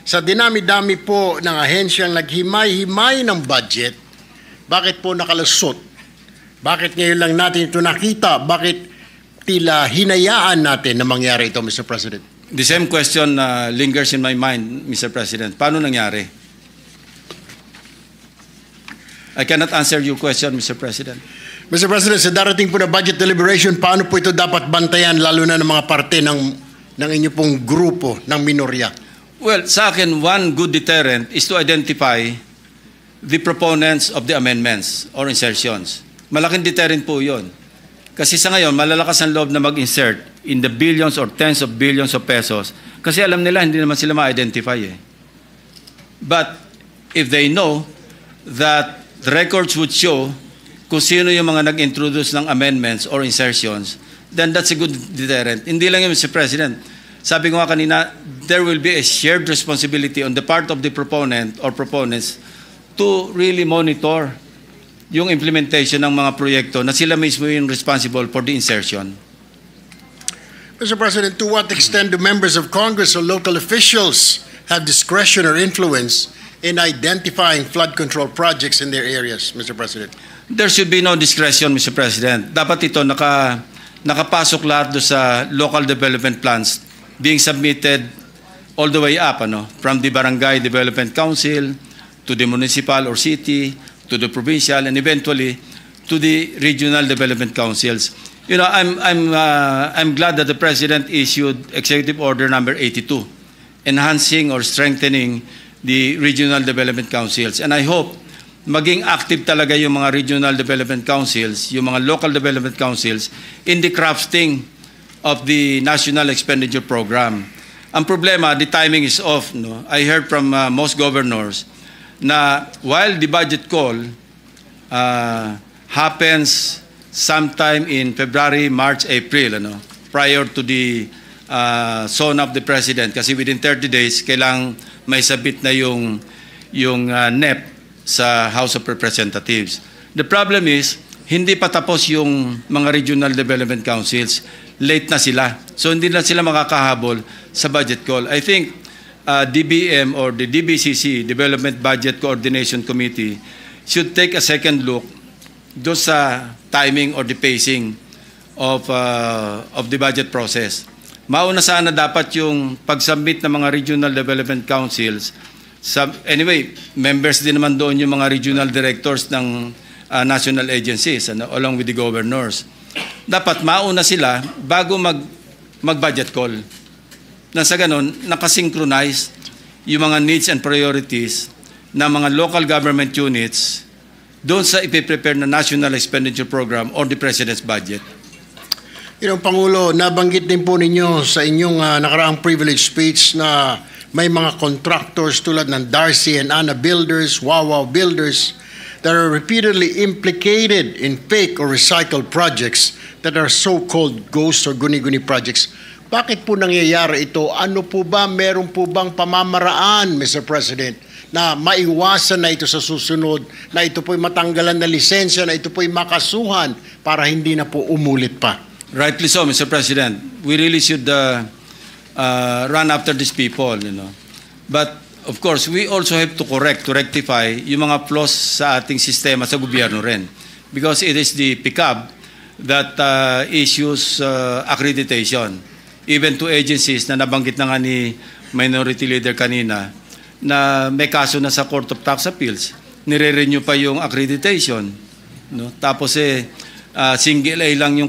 Sa dinami-dami po ng ahensyang naghimay-himay ng budget, bakit po nakalusot? Bakit ngayon lang natin ito nakita? Bakit tila hinayaan natin na mangyari ito, Mr. President? The same question lingers in my mind, Mr. President. Paano nangyari? I cannot answer your question, Mr. President. Mr. President, sa darating po na budget deliberation, paano po ito dapat bantayan, lalo na ng mga parte ng inyo pong grupo ng minorya? Well, sa akin, one good deterrent is to identify the proponents of the amendments or insertions. Malaking deterrent po yun. Kasi sa ngayon, malalakas ang loob na mag-insert in the billions or tens of billions of pesos. Kasi alam nila, hindi naman sila ma-identify eh. But if they know that the records would show kung sino yung mga nag-introduce ng amendments or insertions, then that's a good deterrent. Hindi lang yun, Mr. President. Sabi ko nga kanina, there will be a shared responsibility on the part of the proponent or proponents to really monitor yung implementation ng mga proyekto na sila mismo yung responsible for the insertion. Mr. President, to what extent do members of Congress or local officials have discretion or influence in identifying flood control projects in their areas, Mr. President? There should be no discretion, Mr. President. Dapat ito nakapasok lahat do sa local development plans being submitted all the way up, from the Barangay Development Council to the municipal or city to the provincial and eventually to the regional development councils. I'm glad that the President issued Executive Order number 82, enhancing or strengthening the regional development councils. And I hope maging active talaga yung mga regional development councils, yung mga local development councils in the crafting of the National Expenditure Program. Ang problema, the timing is off. No? I heard from most governors na while the budget call happens sometime in February, March, April, prior to the son of the President, kasi within 30 days, kailang may sabit na yung NEP sa House of Representatives. The problem is, hindi pa tapos yung mga regional development councils. Late na sila. So hindi na sila makakahabol sa budget call. I think DBM or the DBCC, Development Budget Coordination Committee, should take a second look do sa timing or the pacing of the budget process. Mauna sana dapat yung pag-submit ng mga regional development councils. Anyway, members din naman doon yung mga regional directors ng national agencies along with the governors. Dapat mauna sila bago mag-budget call. Na sa ganun, nakasynchronize yung mga needs and priorities ng mga local government units doon sa ipiprepare na National Expenditure Program or the President's budget. Pangulo, nabanggit din po ninyo sa inyong nakaraang privilege speech na may mga contractors tulad ng Darcy and Anna Builders, Wawa Builders, that are repeatedly implicated in fake or recycled projects that are so-called ghost or guni-guni projects. Bakit po nangyayari ito? Ano po ba, meron po bang pamamaraan, Mr. President, na maiwasan na ito sa susunod, na ito po'y matanggalan na lisensya, na ito po'y makasuhan para hindi na po umulit pa? Rightly so, Mr. President. We really should run after these people, But, of course, we also have to rectify yung mga flaws sa ating sistema sa gobyerno rin. Because it is the PICAB that issues accreditation, even to agencies na nabanggit na nga ni Minority Leader kanina, na may kaso na sa Court of Tax Appeals, nire-renew pa yung accreditation. Tapos single A lang yung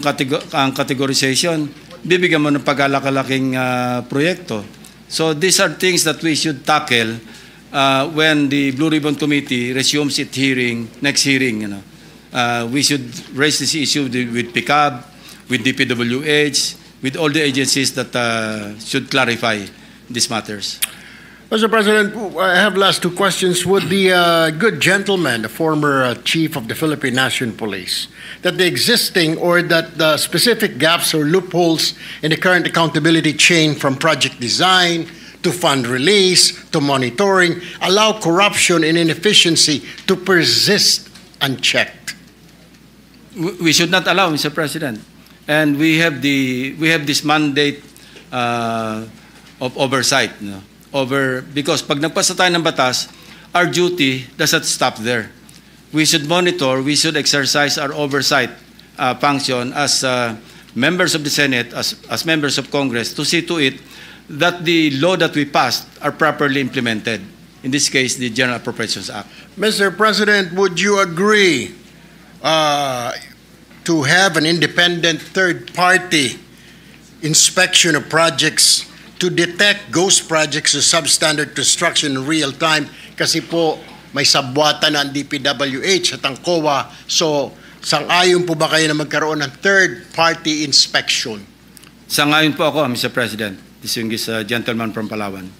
ang categorization, bibigyan mo ng pagkalakalaking proyekto. So these are things that we should tackle when the Blue Ribbon Committee resumes its next hearing. We should raise this issue with PICAB, with DPWH, with all the agencies that should clarify these matters. Mr. President, I have last two questions. Would the good gentleman, the former chief of the Philippine National Police, that the existing or that the specific gaps or loopholes in the current accountability chain from project design to fund release to monitoring allow corruption and inefficiency to persist unchecked? We should not allow, Mr. President. And we have this mandate of oversight, because pag nagpasa tayo ng batas, our duty doesn't stop there. We should monitor, we should exercise our oversight function as members of the Senate, as members of Congress, to see to it that the law that we passed are properly implemented. In this case, the General Appropriations Act. Mr. President, would you agree to have an independent third-party inspection of projects to detect ghost projects or substandard construction in real time? Kasi po may sabwata na ang DPWH at ang COA. So, sang-ayon po ba kayo na magkaroon ng third-party inspection? Sang-ayon po ako, Mr. President. Distinguished gentleman from Palawan.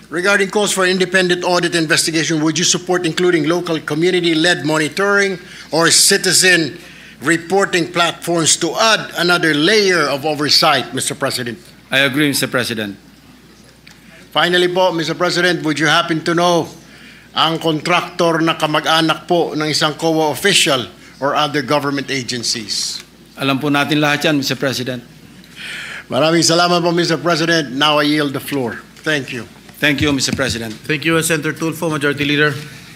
Regarding calls for independent audit investigation, would you support including local community-led monitoring or citizen reporting platforms to add another layer of oversight, Mr. President? I agree, Mr. President. Finally po, Mr. President, would you happen to know ang kontraktor na kamag-anak po ng isang COA official or other government agencies? Alam po natin lahat yan, Mr. President. Maraming salamat po, Mr. President. Now I yield the floor. Thank you. Thank you, Mr. President. Thank you, Senator Tulfo, Majority Leader.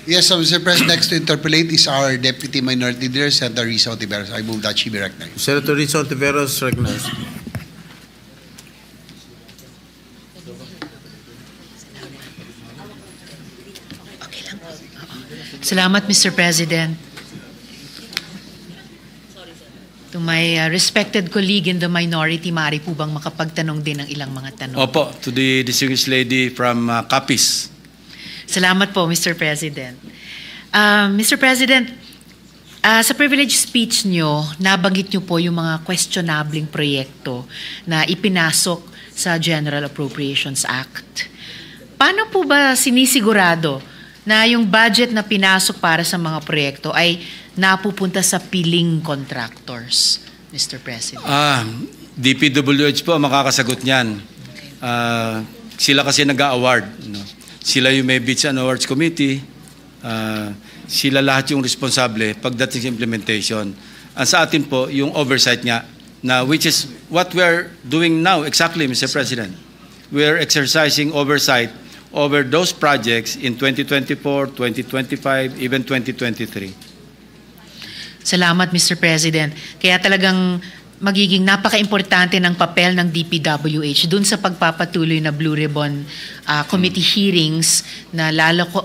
Yes, so Mr. President, next to interpolate is our Deputy Minority Leader, Senator Risa Ontiveros. I move that she be recognized. Senator Risa Ontiveros, recognized. Salamat, Mr. President. To my respected colleague in the minority, maaari po bang makapagtanong din ng ilang mga tanong? Opo, to the distinguished lady from Capiz. Salamat po, Mr. President. Mr. President, sa privilege speech nyo, nabanggit nyo po yung mga questionabling proyekto na ipinasok sa General Appropriations Act. Paano po ba sinisigurado na yung budget na pinasok para sa mga proyekto ay napupunta sa piling contractors, Mr. President? DPWH po makakasagot niyan. Sila kasi nag-a-award. No? Sila yung may Bids and Awards Committee. Sila lahat yung responsable pagdating sa implementation. Sa atin po, yung oversight nga, na which is what we're doing now exactly, Mr. President. We're exercising oversight over those projects in 2024, 2025, even 2023. Salamat, Mr. President. Kaya talagang magiging napaka-importante ng papel ng DPWH dun sa pagpapatuloy na Blue Ribbon Committee hearings na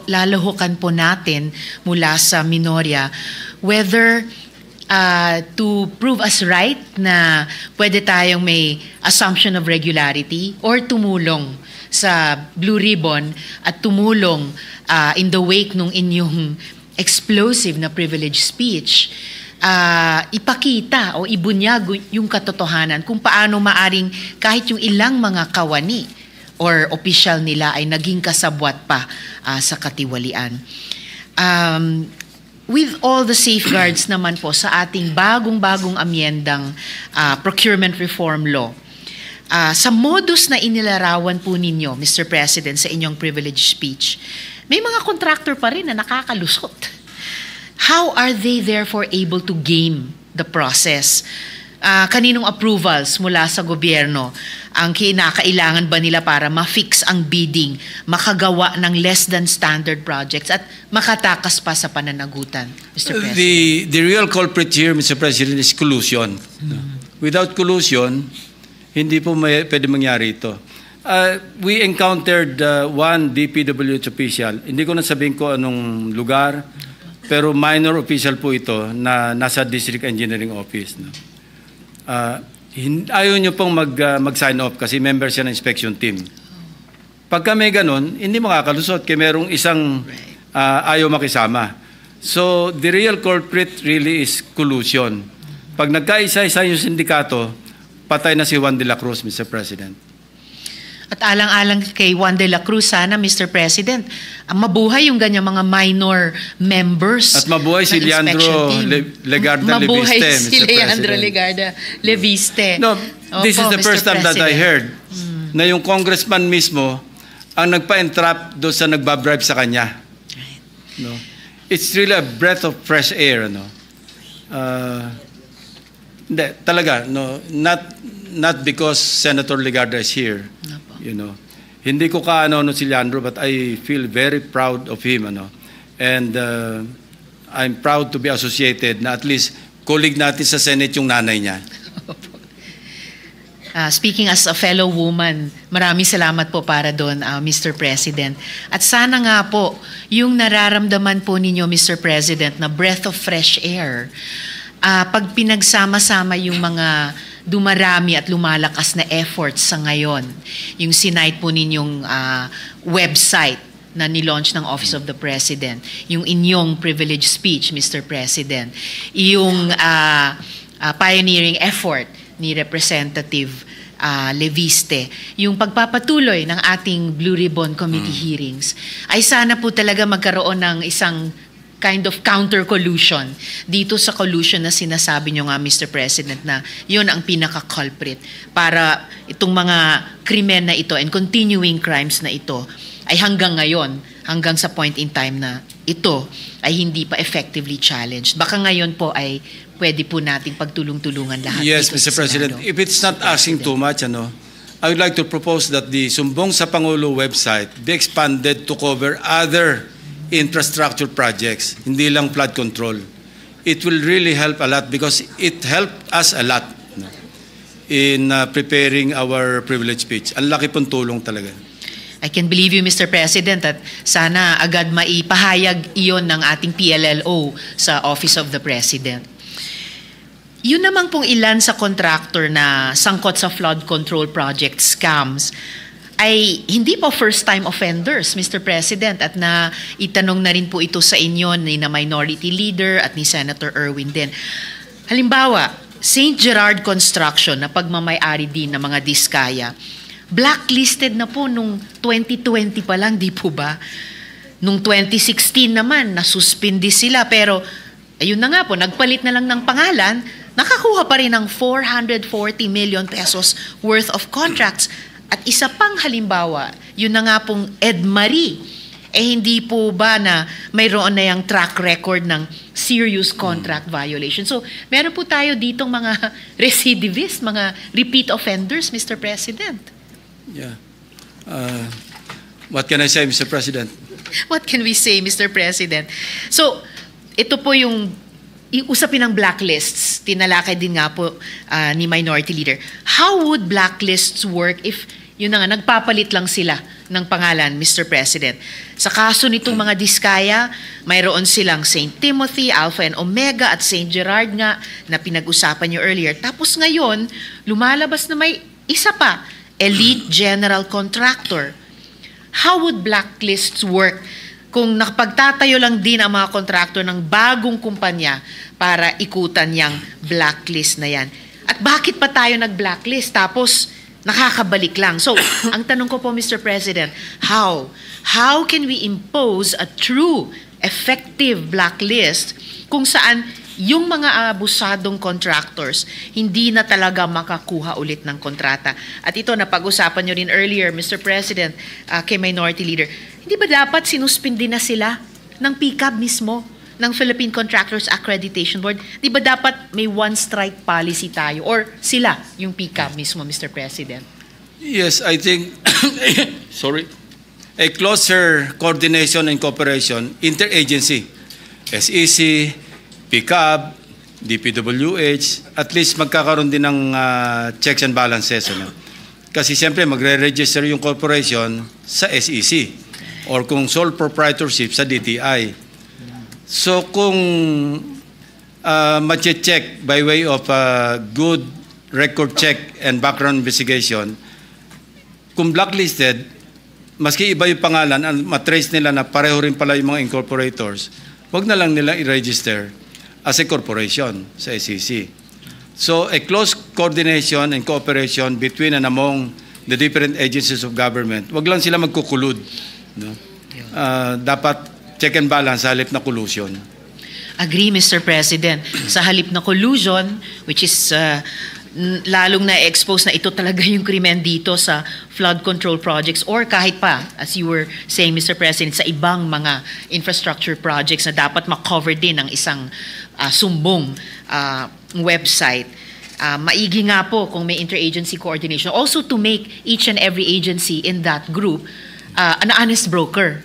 lalahukan po natin mula sa Minoria, whether to prove us right na pwede tayong may assumption of regularity or tumulong sa Blue Ribbon at tumulong in the wake nung inyong explosive na privilege speech, ipakita o ibunyag yung katotohanan kung paano maaring kahit yung ilang mga kawani or opisyal nila ay naging kasabwat pa sa katiwalian. With all the safeguards naman po sa ating bagong-bagong amyendang procurement reform law, sa modus na inilarawan po ninyo, Mr. President, sa inyong privilege speech, may mga contractor pa rin na nakakalusot. How are they therefore able to game the process? Kaninong approvals mula sa gobyerno ang kinakailangan ba nila para ma-fix ang bidding, makagawa ng less than standard projects at makatakas pa sa pananagutan, Mr. President? The real culprit here, Mr. President, is collusion. Without collusion, hindi po pwede mangyari ito. We encountered one DPWH official. Hindi ko na sabihin ko anong lugar, pero minor official po ito na nasa District Engineering Office. No? Ayaw nyo pong mag-sign off kasi member siya ng inspection team. Pagka may ganun, hindi makakalusot kaya merong isang ayaw makisama. So, the real culprit really is collusion. Pag nagkaisa-isa yung sindikato, patay na si Juan de la Cruz, Mr. President. At alang-alang kay Juan de la Cruz, sana, Mr. President, mabuhay yung ganyang mga minor members. At mabuhay si Leandro Legarda Leviste, mabuhay Mr. si Leandro President. Legarda Leviste. No, this is Opo, the Mr. first time that I President. heard na yung congressman mismo ang nagpa-entrap doon sa nagbabribe sa kanya. No? It's really a breath of fresh air. No? Hindi, talaga, no, not because Senator Legarda is here. You know, hindi ko kaano si Leandro, but I feel very proud of him. And I'm proud to be associated na at least colleague natin sa Senate yung nanay niya. Speaking as a fellow woman, maraming salamat po para doon, Mr. President. At sana nga po, yung nararamdaman po ninyo, Mr. President, na breath of fresh air, pag pinagsama-sama yung mga dumarami at lumalakas na efforts sa ngayon, yung sinight po ninyong website na nilaunch ng Office of the President, yung inyong privilege speech, Mr. President, yung pioneering effort ni Representative Leviste, yung pagpapatuloy ng ating Blue Ribbon Committee hearings, ay sana po talaga magkaroon ng isang kind of counter-collusion dito sa collusion na sinasabi nyo nga, Mr. President, na yun ang pinaka-culprit para itong mga krimen na ito and continuing crimes na ito ay hanggang ngayon hanggang sa point in time na ito ay hindi pa effectively challenged. Baka ngayon po ay pwede po nating pagtulong-tulungan lahat. Yes, dito Mr. sa President. Senado. If it's not asking too much, I would like to propose that the Sumbong sa Pangulo website be expanded to cover other infrastructure projects, hindi lang flood control. It will really help a lot because it helped us a lot in preparing our privilege speech. Ang laki pong tulong talaga. I can believe you, Mr. President, at sana agad maipahayag iyon ng ating PLLO sa Office of the President. Yun naman pong ilan sa contractor na sangkot sa flood control project scams ay hindi po first-time offenders, Mr. President, at na itanong na rin po ito sa inyo ni na Minority Leader at ni Senator Erwin din. Halimbawa, St. Gerard Construction na pagmamay-ari din ng mga diskaya, blacklisted na po nung 2020 pa lang, di po ba? Nung 2016 naman, nasuspindi sila, pero ayun na nga po, nagpalit na lang ng pangalan, nakakuha pa rin ng 440 million pesos worth of contracts. At isa pang halimbawa, yun na nga pong Edmarie, hindi po ba na mayroon na yung track record ng serious contract violation. So, meron po tayo ditong mga recidivist, mga repeat offenders, Mr. President. Yeah. What can I say, Mr. President? What can we say, Mr. President? So, ito po yung usapin ng blacklists. Tinalakay din nga po ni Minority Leader. How would blacklists work if yun na nga, nagpapalit lang sila ng pangalan, Mr. President? Sa kaso nitong mga diskaya, mayroon silang St. Timothy, Alpha and Omega at St. Gerard nga na pinag-usapan nyo earlier. Tapos ngayon, lumalabas na may isa pa, Elite General Contractor. How would blacklists work kung nakapagtatayo lang din ang mga contractor ng bagong kumpanya para ikutan yung blacklist na yan? At bakit pa tayo nag-blacklist? Tapos, nakakabalik lang. So, ang tanong ko po, Mr. President, how? How can we impose a true, effective blacklist kung saan yung mga abusadong contractors hindi na talaga makakuha ulit ng kontrata? At ito, napag-usapan nyo rin earlier, Mr. President, kay Minority Leader, hindi ba dapat sinuspindi na sila ng PCAB mismo, ng Philippine Contractors Accreditation Board? Di ba dapat may one-strike policy tayo? Or sila, yung PCAB mismo, Mr. President? Yes, I think, sorry, a closer coordination and cooperation, interagency, SEC, PCAB, DPWH, at least magkakaroon din ng checks and balances. Kasi siyempre magre-register yung corporation sa SEC or kung sole proprietorship sa DTI. So kung ma-check by way of good record check and background investigation, kung blacklisted, maski iba yung pangalan, matrace nila na pareho rin pala yung mga incorporators, wag na lang nila i-register as a corporation sa SEC. So a close coordination and cooperation between and among the different agencies of government, wag lang sila magkukulud. No? Dapat check and balance sa halip na collusion. Agree, Mr. President. Sa halip na collusion, which is lalong na-expose na ito talaga yung krimen dito sa flood control projects or kahit pa, as you were saying, Mr. President, sa ibang mga infrastructure projects na dapat makover din ng isang sumbong website. Maigi nga po kung may interagency coordination. Also to make each and every agency in that group an honest broker.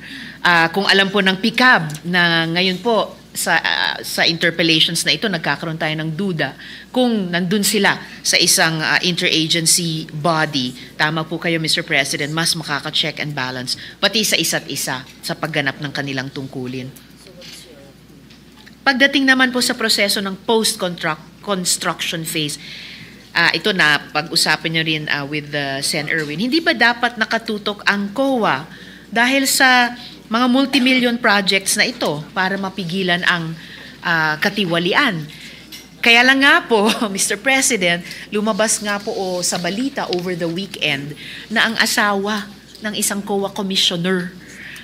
Kung alam po ng PCAB na ngayon po sa interpellations na ito, nagkakaroon tayo ng duda kung nandun sila sa isang interagency body. Tama po kayo, Mr. President, mas makaka-check and balance pati sa isa't isa sa pagganap ng kanilang tungkulin. Pagdating naman po sa proseso ng post-construction phase, ito na pag-usapan nyo rin with Sen. Erwin, hindi ba dapat nakatutok ang COA dahil sa mga multimillion projects na ito para mapigilan ang katiwalian? Kaya lang nga po, Mr. President, lumabas nga po sa balita over the weekend na ang asawa ng isang COA commissioner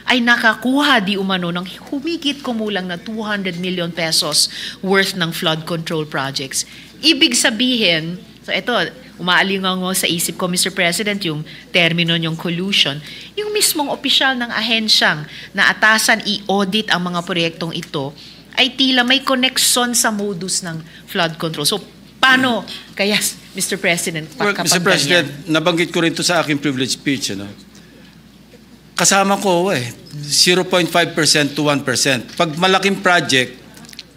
ay nakakuha di umano ng humigit kumulang na 200 million pesos worth ng flood control projects. Ibig sabihin, so ito, umaalingaw sa isip ko, Mr. President, yung termino yung collusion, yung mismong opisyal ng ahensyang na atasan i-audit ang mga proyektong ito ay tila may connection sa modus ng flood control. So, paano kaya, Mr. President, Well, kapag Mr. President, nabanggit ko rin to sa aking privilege speech. Kasama ko 0.5% to 1%. Pag malaking project,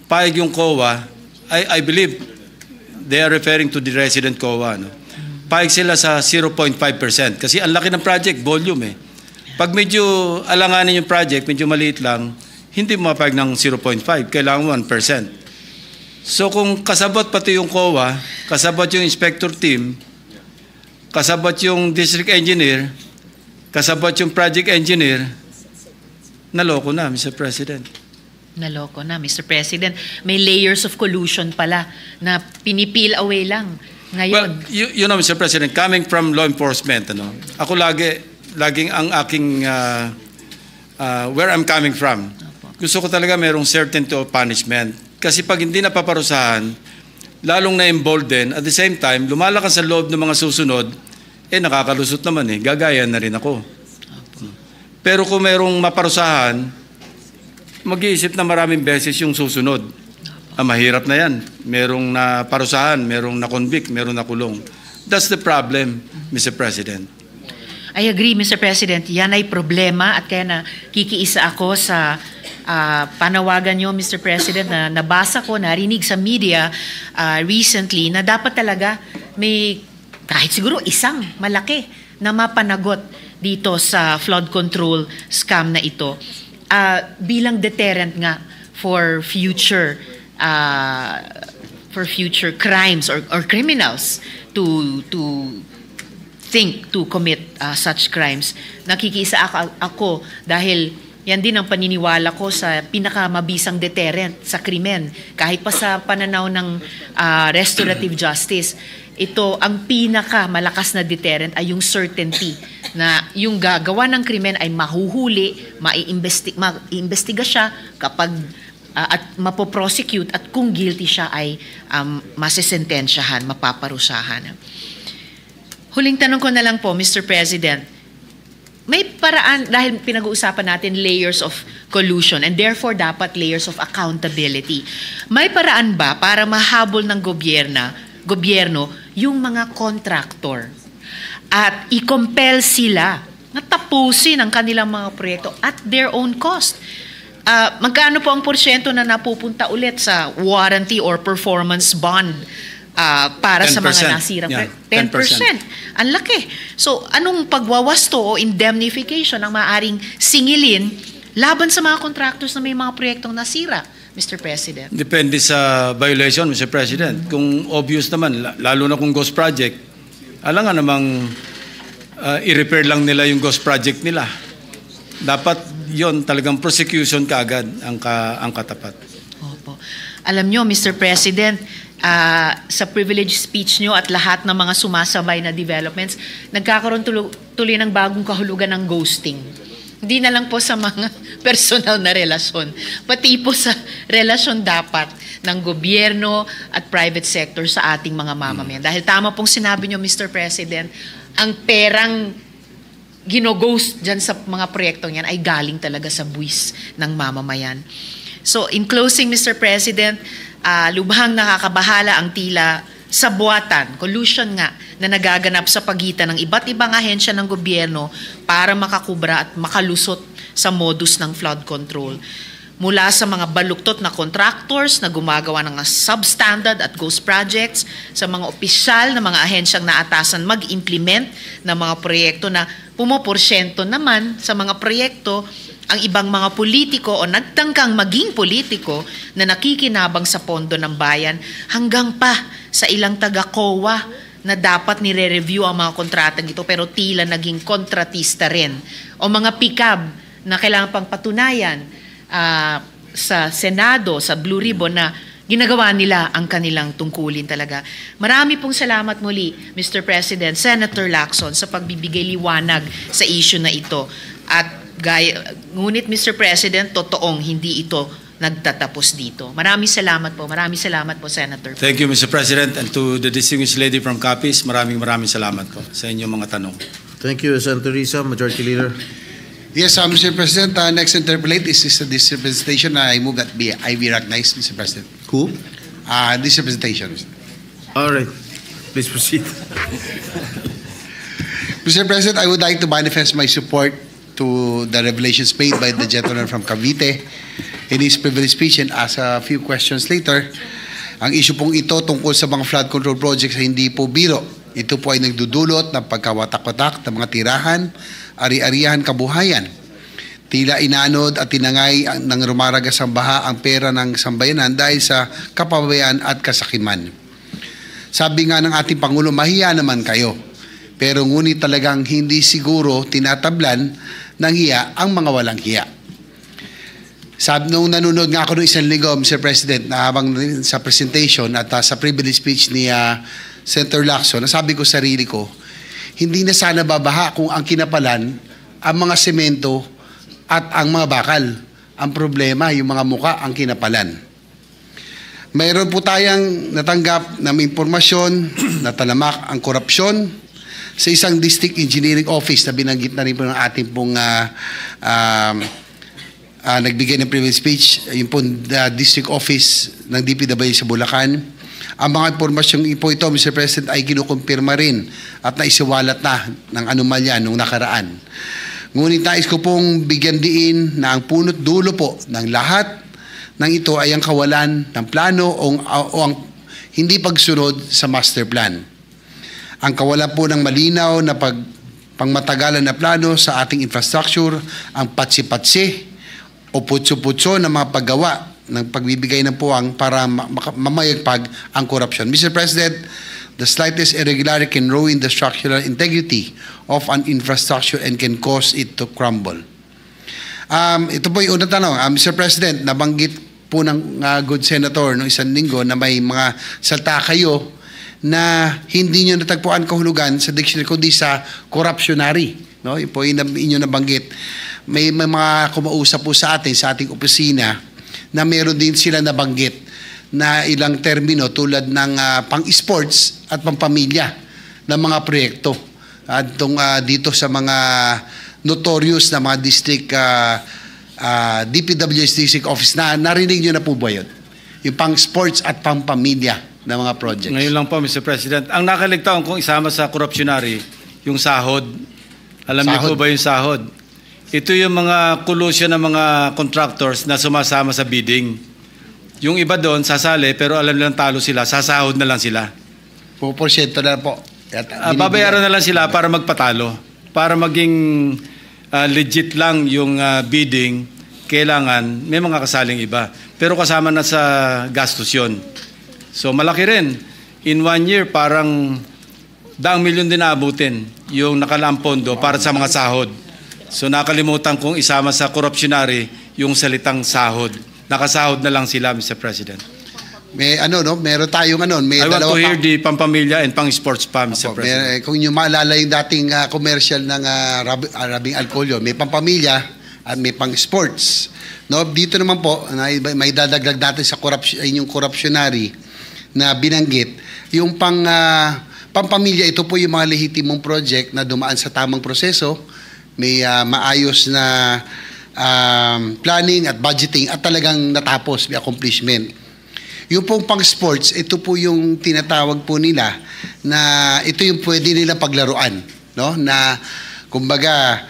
payag yung COA, I believe they are referring to the resident COA. Payag sila sa 0.5% kasi ang laki ng project, volume Pag medyo alanganin yung project, medyo maliit lang, hindi mapayag ng 0.5, kailangan 1%. So kung kasabot pati yung COA, kasabot yung inspector team, kasabot yung district engineer, kasabot yung project engineer, naloko na, Mr. President. Naloko na, Mr. President. May layers of collusion pala na pinipil away lang ngayon. Well, you know, Mr. President, coming from law enforcement, ako laging ang aking, where I'm coming from, gusto ko talaga merong certainty of punishment. Kasi pag hindi napaparusahan, lalong na-embolden, at the same time, lumalakas sa loob ng mga susunod, nakakalusot naman gagaya na rin ako. Pero kung merong maparusahan, mag-iisip na maraming beses yung susunod. Mahirap na yan. Merong naparusahan, merong na-convict, merong nakulong. That's the problem, Mr. President. I agree, Mr. President. Yan ay problema at kaya nakikiisa ako sa panawagan nyo, Mr. President, na nabasa ko, narinig sa media recently na dapat talaga may kahit siguro isang malaki na mapanagot dito sa flood control scam na ito bilang deterrent nga for future crimes or criminals to think to commit such crimes. Nakikiisa ako dahil yan din ang paniniwala ko sa pinakamabisang deterrent sa krimen. Kahit pa sa pananaw ng restorative justice, ito ang pinakamalakas na deterrent ay yung certainty na yung gagawa ng krimen ay mahuhuli, maiimbestiga siya kapag at mapoprosecute at kung guilty siya ay masisentensyahan, mapaparusahan. Huling tanong ko na lang po, Mr. President, may paraan, dahil pinag-uusapan natin layers of collusion and therefore dapat layers of accountability. May paraan ba para mahabol ng gobyerno yung mga contractor at i-compel sila na tapusin ang kanilang mga proyekto at their own cost? Magkano po ang porsyento na napupunta ulit sa warranty or performance bond para sa mga 10%. nasirang Yeah, 10%. Ang laki. So, anong pagwawasto o indemnification ang maaaring singilin laban sa mga contractors na may mga proyektong nasira, Mr. President? Depende sa violation, Mr. President. Kung obvious naman, lalo na kung ghost project, alangan namang i-repair lang nila yung ghost project nila. Dapat yon talagang prosecution kaagad ang katapat. Opo. Alam nyo, Mr. President, sa privilege speech nyo at lahat ng mga sumasabay na developments, nagkakaroon tuloy ng bagong kahulugan ng ghosting. Hindi na lang po sa mga personal na relasyon, pati po sa relasyon dapat ng gobyerno at private sector sa ating mga mamamayan. Dahil tama pong sinabi nyo, Mr. President, ang perang ginoghost dyan sa mga proyektong yan ay galing talaga sa buwis ng mamamayan. So in closing, Mr. President, lubhang nakakabahala ang tila sabuatan, collusion nga, na nagaganap sa pagitan ng iba't ibang ahensya ng gobyerno para makakubra at makalusot sa modus ng flood control. Mula sa mga baluktot na contractors na gumagawa ng substandard at ghost projects, sa mga opisyal na mga ahensyang naatasan mag-implement ng mga proyekto na pumoporsyento naman sa mga proyekto ang ibang mga politiko o nagtangkang maging politiko na nakikinabang sa pondo ng bayan, hanggang pa sa ilang taga-COA na dapat nire-review ang mga kontratang ito pero tila naging kontratista rin. O mga pikab na kailangan pang patunayan sa Senado, sa Blue Ribbon na ginagawa nila ang kanilang tungkulin talaga. Marami pong salamat muli, Mr. President, Senator Lacson, sa pagbibigay liwanag sa issue na ito. At ngunit, Mr. President, totoong hindi ito nagtatapos dito. Maraming salamat po. Maraming salamat po, Senator. Thank you, Mr. President, and to the distinguished lady from Capiz, maraming salamat po sa inyong mga tanong. Thank you, Senator Risa, Majority Leader. Yes, Mr. President, next interpolate is this representation. I move that I be recognized, Mr. President. Who? This representation. All right. Please proceed. Mr. President, I would like to manifest my support to the revelations made by the gentleman from Cavite in his privilege speech, and ask a few questions later. Ang issue pong ito tungkol sa mga flood control projects ay hindi po biro. Ito po ay nagdudulot ng pagkawatak-watak ng mga tirahan, ari-arihan, kabuhayan. Tila inanod at tinangay ng rumaragas ang baha ang pera ng sambayanan dahil sa kapabayaan at kasakiman. Sabi nga ng ating Pangulo, mahiya naman kayo. Pero ngunit talagang hindi siguro tinatablan ng hiya ang mga walang hiya. Sabi, nung nanonood nga ako noong isang linggo, Mr. President, na habang sa presentation at sa privilege speech ni Senator Lacson, nasabi ko sarili ko, hindi na sana babaha kung ang kinapalan ang mga semento at ang mga bakal. Ang problema, yung mga muka ang kinapalan. Mayroon po tayong natanggap na may impormasyon na talamak ang korupsyon sa isang district engineering office na binanggit na rin po ng ating pong nagbigay ng privilege speech, yung po district office ng DPW sa Bulacan. Ang mga impormasyong po ito, Mr. President, ay kinukumpirma rin at naisiwalat na ng anomalya nung nakaraan. Ngunit nais ko pong bigyan diin na ang punot dulo po ng lahat ng ito ay ang kawalan ng plano o ang hindi pagsunod sa master plan. Ang kawalan po ng malinaw na pangmatagalan na plano sa ating infrastructure, ang patsi-patsi o putso-putso ng mga paggawa ng pagbibigay ng puwang para mamayagpag ang korupsyon. Mr. President, the slightest irregularity can ruin the structural integrity of an infrastructure and can cause it to crumble. Ito po yung unang tanong. Mr. President, nabanggit po ng good senator noong isang linggo na may mga salta kayo na hindi nyo natagpuan kahulugan sa dictionary kundi sa corruptionary. No? Yung po yung inyo nabanggit. May mga kumausap po sa atin, sa ating opisina, na meron din sila nabanggit na ilang termino tulad ng pang-sports at pang-pamilya ng mga proyekto. Dito sa mga notorious na mga district DPWH district office na narinig nyo na po ba yun? Yung pang-sports at pang-pamilya na mga projects. Ngayon lang po, Mr. President. Ang nakaligtaan kong isama sa corruptionary, yung sahod. Alam niyo po ba yung sahod? Ito yung mga collusion ng mga contractors na sumasama sa bidding. Yung iba doon, sasali, pero alam nilang talo sila, sasahod na lang sila. Porsyento na po. Babayaran na lang sila para magpatalo. Para maging legit lang yung bidding, kailangan may mga kasaling iba. Pero kasama na sa gastos yun. So malaki rin. In 1 year, parang 200,000,000 din naabutin yung nakalaang pondo para sa mga sahod. So nakalimutan kong isama sa corruptionary yung salitang sahod. Nakasahod na lang sila, Mr. President. May meron tayong may I want dalawa to hear the pang-pamilya and pang-sports pa, Mr. President. Kung nyo maalala yung dating commercial ng Rabing Alcolio, may pang-pamilya at may pang-sports. No, dito naman po, may dadagdag natin sa yung corruptionary na binanggit, yung pang-pamilya, ito po yung mga lehitimong project na dumaan sa tamang proseso, may maayos na planning at budgeting at talagang natapos, may accomplishment. Yung pong pang-sports, ito po yung tinatawag po nila na ito yung pwede nila paglaruan, no? Na kumbaga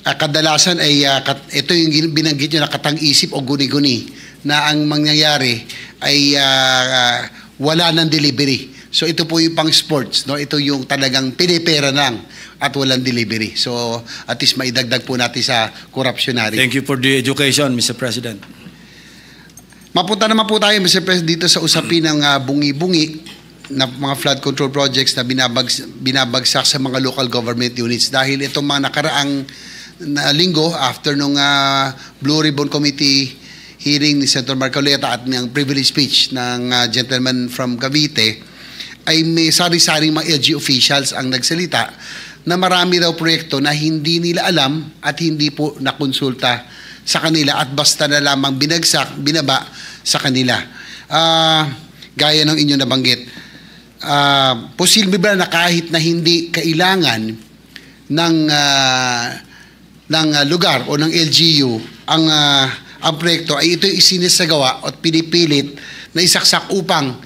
kadalasan ay ito yung binanggit nyo na katang-isip o guni-guni na ang mangyayari ay wala ng delivery. So ito po yung pang-sports, no? Ito yung talagang pinipera lang at walang delivery. So at least maidagdag po natin sa corruptionary. Thank you for the education, Mr. President. Mapunta naman po tayo, Mr. President, dito sa usapin ng bungi-bungi na mga flood control projects na binabagsak sa mga local government units dahil itong mga nakaraang linggo after nung Blue Ribbon Committee hearing ni Senator Marcoleta at ng privilege speech ng gentleman from Cavite ay may sari-saring mga LG officials ang nagsalita na marami daw proyekto na hindi nila alam at hindi po nakonsulta sa kanila at basta na lamang binaba sa kanila. Gaya ng inyong nabanggit. Posible ba na kahit na hindi kailangan ng lugar o ng LGU ang proyekto ay ito isinisagawa at pinipilit na isaksak upang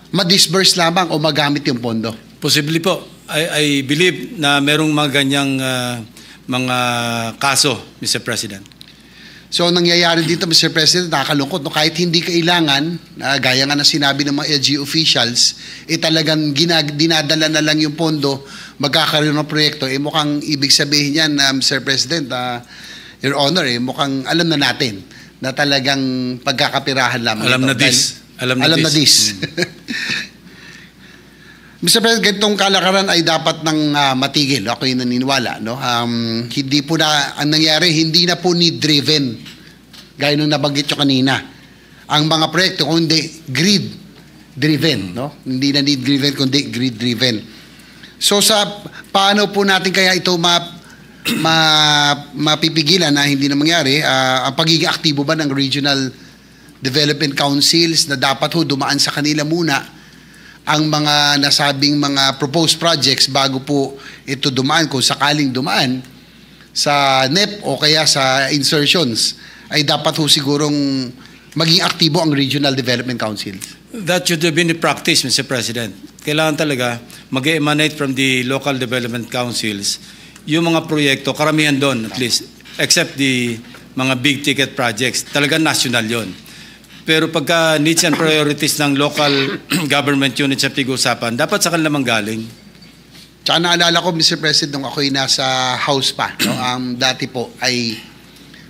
ma-disburse lamang o magamit yung pondo? Posible po. I believe na merong mga ganyang mga kaso, Mr. President. So, ang nangyayari dito, Mr. President, nakakalungkot, no? Kahit hindi kailangan, gaya nga na sinabi ng mga LGU officials, talagang dinadala na lang yung pondo, magkakaroon ng proyekto. Mukhang ibig sabihin yan, Mr. President, Your Honor, mukhang alam na natin na talagang pagkakapirahan lamang. Alam na this. Mr. President, ganitong kalakaran ay dapat nang matigil. Ako yung naniniwala. No? Hindi po na, ang nangyari, hindi na po need-driven. Gaya nung nabanggit nyo kanina. Ang mga proyekto, kundi greed-driven. No? Hindi na need-driven, kundi greed-driven. So, paano po natin kaya ito mapipigilan na hindi na mangyari? Ang pagiging aktibo ba ng regional development councils na dapat dumaan sa kanila muna ang mga nasabing mga proposed projects bago po ito dumaan, kung sakaling dumaan sa NEP o kaya sa insertions, ay dapat sigurong maging aktibo ang Regional Development Council. That should have been the practice, Mr. President. Kailangan talaga mag-emanate from the local development councils yung mga proyekto, karamihan doon at least, except the mga big ticket projects, talagang national yon. Pero pagka needs and priorities ng local government units sa pag-usapan, dapat sa kanila manggaling. Tsaka naalala ko, Mr. President, nung ako'y nasa House pa, no? Dati po ay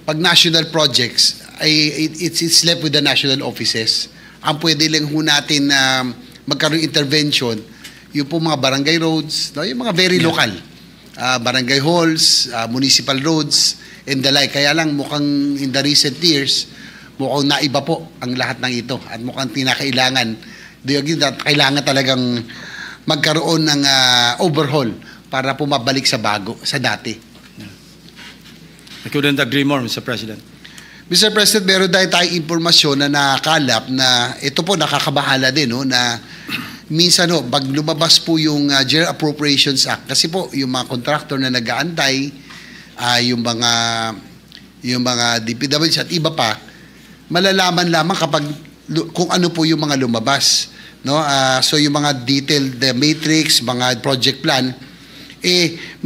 pag national projects, it's left with the national offices. Ang pwede lang natin magkaroon intervention, yung po mga barangay roads, no? Yung mga very local, barangay halls, municipal roads, and the like. Kaya lang mukhang in the recent years, mukhang naiba po ang lahat ng ito at mukhang tinakailangan. Kailangan talagang magkaroon ng overhaul para po mabalik sa dati. I couldn't agree more, Mr. President. Mr. President, meron tayong impormasyon na nakalap na ito po nakakabahala din, no, na minsan pag lumabas po yung General Appropriations Act, kasi po yung mga contractor na nag-aantay, yung mga DPWs at iba pa, malalaman lamang kung ano po yung mga lumabas, no? So yung mga detailed matrix, mga project plan,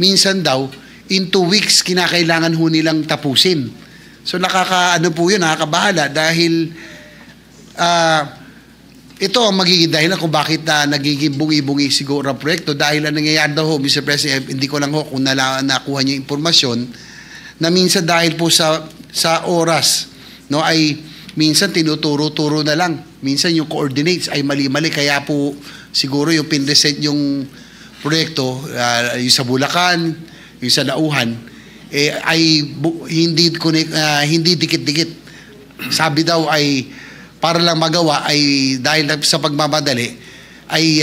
minsan daw in 2 weeks kinakailangan nilang tapusin. So nakakabahala dahil ito ang magiging dahilan kung bakit nagiging bungi-bungi siguro ang proyekto, dahil ang nangyayari daw Mr. President, hindi ko lang kung nakuha niyo impormasyon na minsan dahil po sa oras, no, ay minsan tinuturo-turo na lang. Minsan yung coordinates ay mali-mali. Kaya po siguro yung pinresent yung proyekto, yung sa Bulacan, yung sa Nauhan, ay hindi dikit-dikit. Sabi daw ay para lang magawa ay dahil sa pagmamadali ay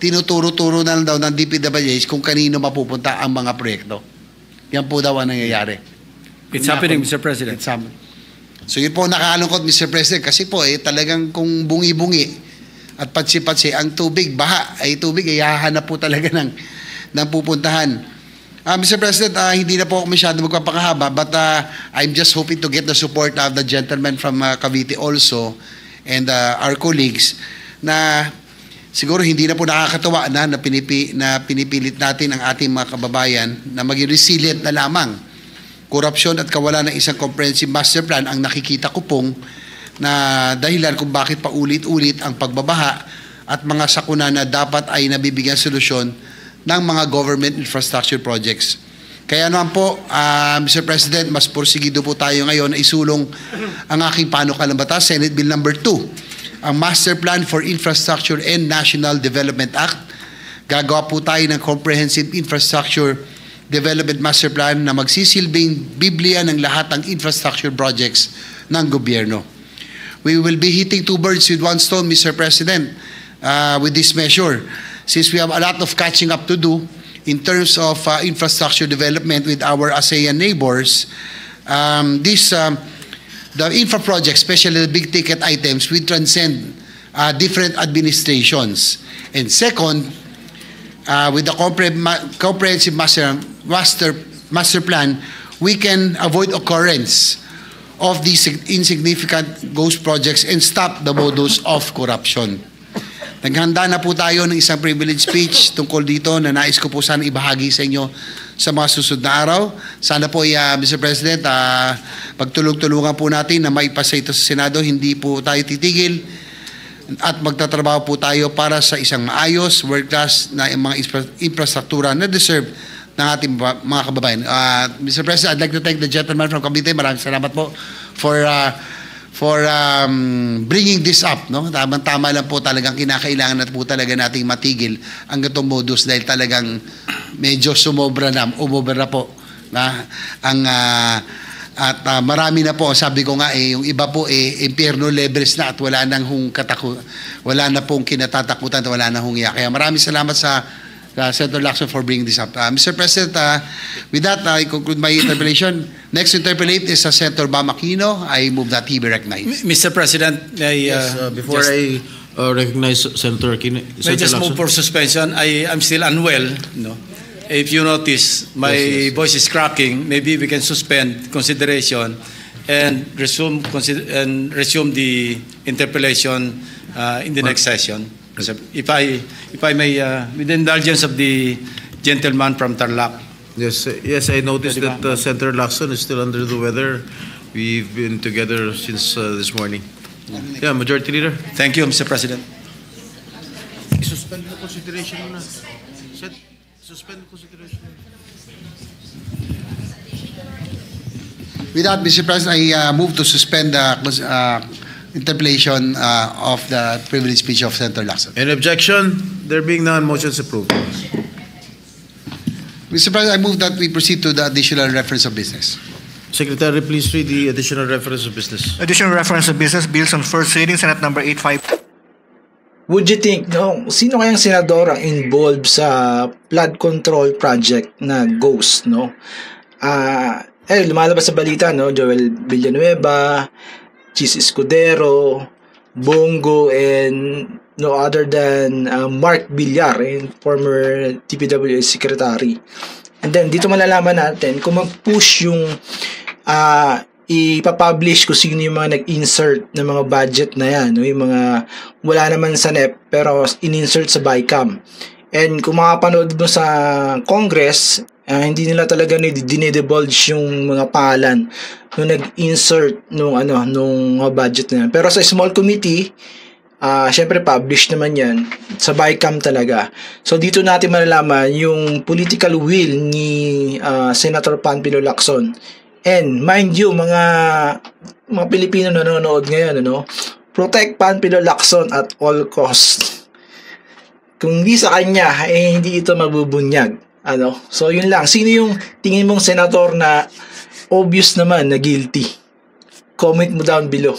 tinuturo-turo na lang daw ng DPWH kung kanino mapupunta ang mga proyekto. Yan po daw ang nangyayari. It's happening, Mr. President. It's happening. So yun po nakakalungkot, Mr. President, kasi po talagang kung bungi-bungi at patsi-patsi ang tubig, tubig ay hahanap po talaga ng pupuntahan. Mr. President, hindi na po ako masyado magpapakahaba, but I'm just hoping to get the support of the gentleman from Cavite also and our colleagues na siguro hindi na po nakakatawa na pinipilit natin ang ating mga kababayan na maging resilient na lamang. Korupsyon at kawalan ng isang comprehensive master plan ang nakikita ko pong na dahilan kung bakit paulit-ulit ang pagbabaha at mga sakuna na dapat ay nabibigyan solusyon ng mga government infrastructure projects. Kaya naman po, Mr. President, mas porsigido po tayo ngayon na isulong ang aking panukalang batas, Senate Bill number 2, ang Master Plan for Infrastructure and National Development Act. Gagawa po tayo ng Comprehensive Infrastructure Development Master Plan na magsisilbing Biblia ng lahat ng infrastructure projects ng gobyerno. We will be hitting 2 birds with 1 stone, Mr. President, with this measure. Since we have a lot of catching up to do in terms of infrastructure development with our ASEAN neighbors, the infra projects, especially the big ticket items, we transcend different administrations. And second, with the comprehensive master plan, we can avoid occurrence of these insignificant ghost projects and stop the modus of corruption. Naghanda na po tayo ng isang privilege speech tungkol dito na nais ko po sana ibahagi sa inyo sa mga susunod na araw. Sana po, Mr. President, pagtulong-tulungan po natin na maipasa ito sa Senado. Hindi po tayo titigil at magtatrabaho po tayo para sa isang maayos, world-class na mga infrastruktura na deserve ng ating mga kababayan. Mr. President, I'd like to thank the gentleman from Cavite. Maraming salamat po for bringing this up. No? Tama lang po, talagang kinakailangan na po talaga nating matigil ang gatong modus dahil talagang medyo umobra na po. Marami na po, sabi ko nga yung iba po impierno levels na at wala na pong kinatatakutan at wala na hong iyak. Kaya maraming salamat sa Senator Lacson for bringing this up. Mr. President, with that, I conclude my interpellation. Next to interpellate is Senator Bam Aquino. I move that he be recognized. Mr. President, Before I recognize Senator Aquino, may just move for suspension. I'm still unwell. No? If you notice, my voice is cracking. Maybe we can suspend consideration and resume the interpellation in the next session. So if I may, with the indulgence of the gentleman from Tarlac. Yes, I noticed that Senator Lacson is still under the weather. We've been together since this morning. Yeah, Majority Leader. Thank you, Mr. President. Suspend the consideration muna. Suspend consideration. With that, Mr. President, I move to suspend the interpellation of the privilege speech of Senator Lacson. Any objection? There being none, motions approved. Mr. President, I move that we proceed to the additional reference of business. Secretary, please read the additional reference of business. Additional reference of business, bills on first reading, Senate number 85. Would you think, no, sino kayang senador ang involved sa flood control project na GHOST, no? Lumalabas sa balita, no? Joel Villanueva, Chis Escudero, Bongo, and no other than Mark Villar, former TPWS secretary. And then, dito malalaman natin kung mag-push yung ipapublish kung sino yung mga nag-insert ng mga budget na yan, no? Yung mga wala naman sa NEP pero in-insert sa BICAM. And kung makapanood mo sa Congress, hindi nila talaga dinidivulge yung mga pangalan nung nag-insert nung budget na yan. Pero sa small committee, syempre publish naman yan sa BICAM talaga. So dito natin malalaman yung political will ni Senator Panfilo Lacson. And mind you, mga Pilipino nanonood ngayon, protect Panfilo Lacson at all costs. Kung hindi sa kanya, hindi ito mabubunyag. So yun lang. Sino yung tingin mong senator na obvious naman na guilty? Comment mo down below.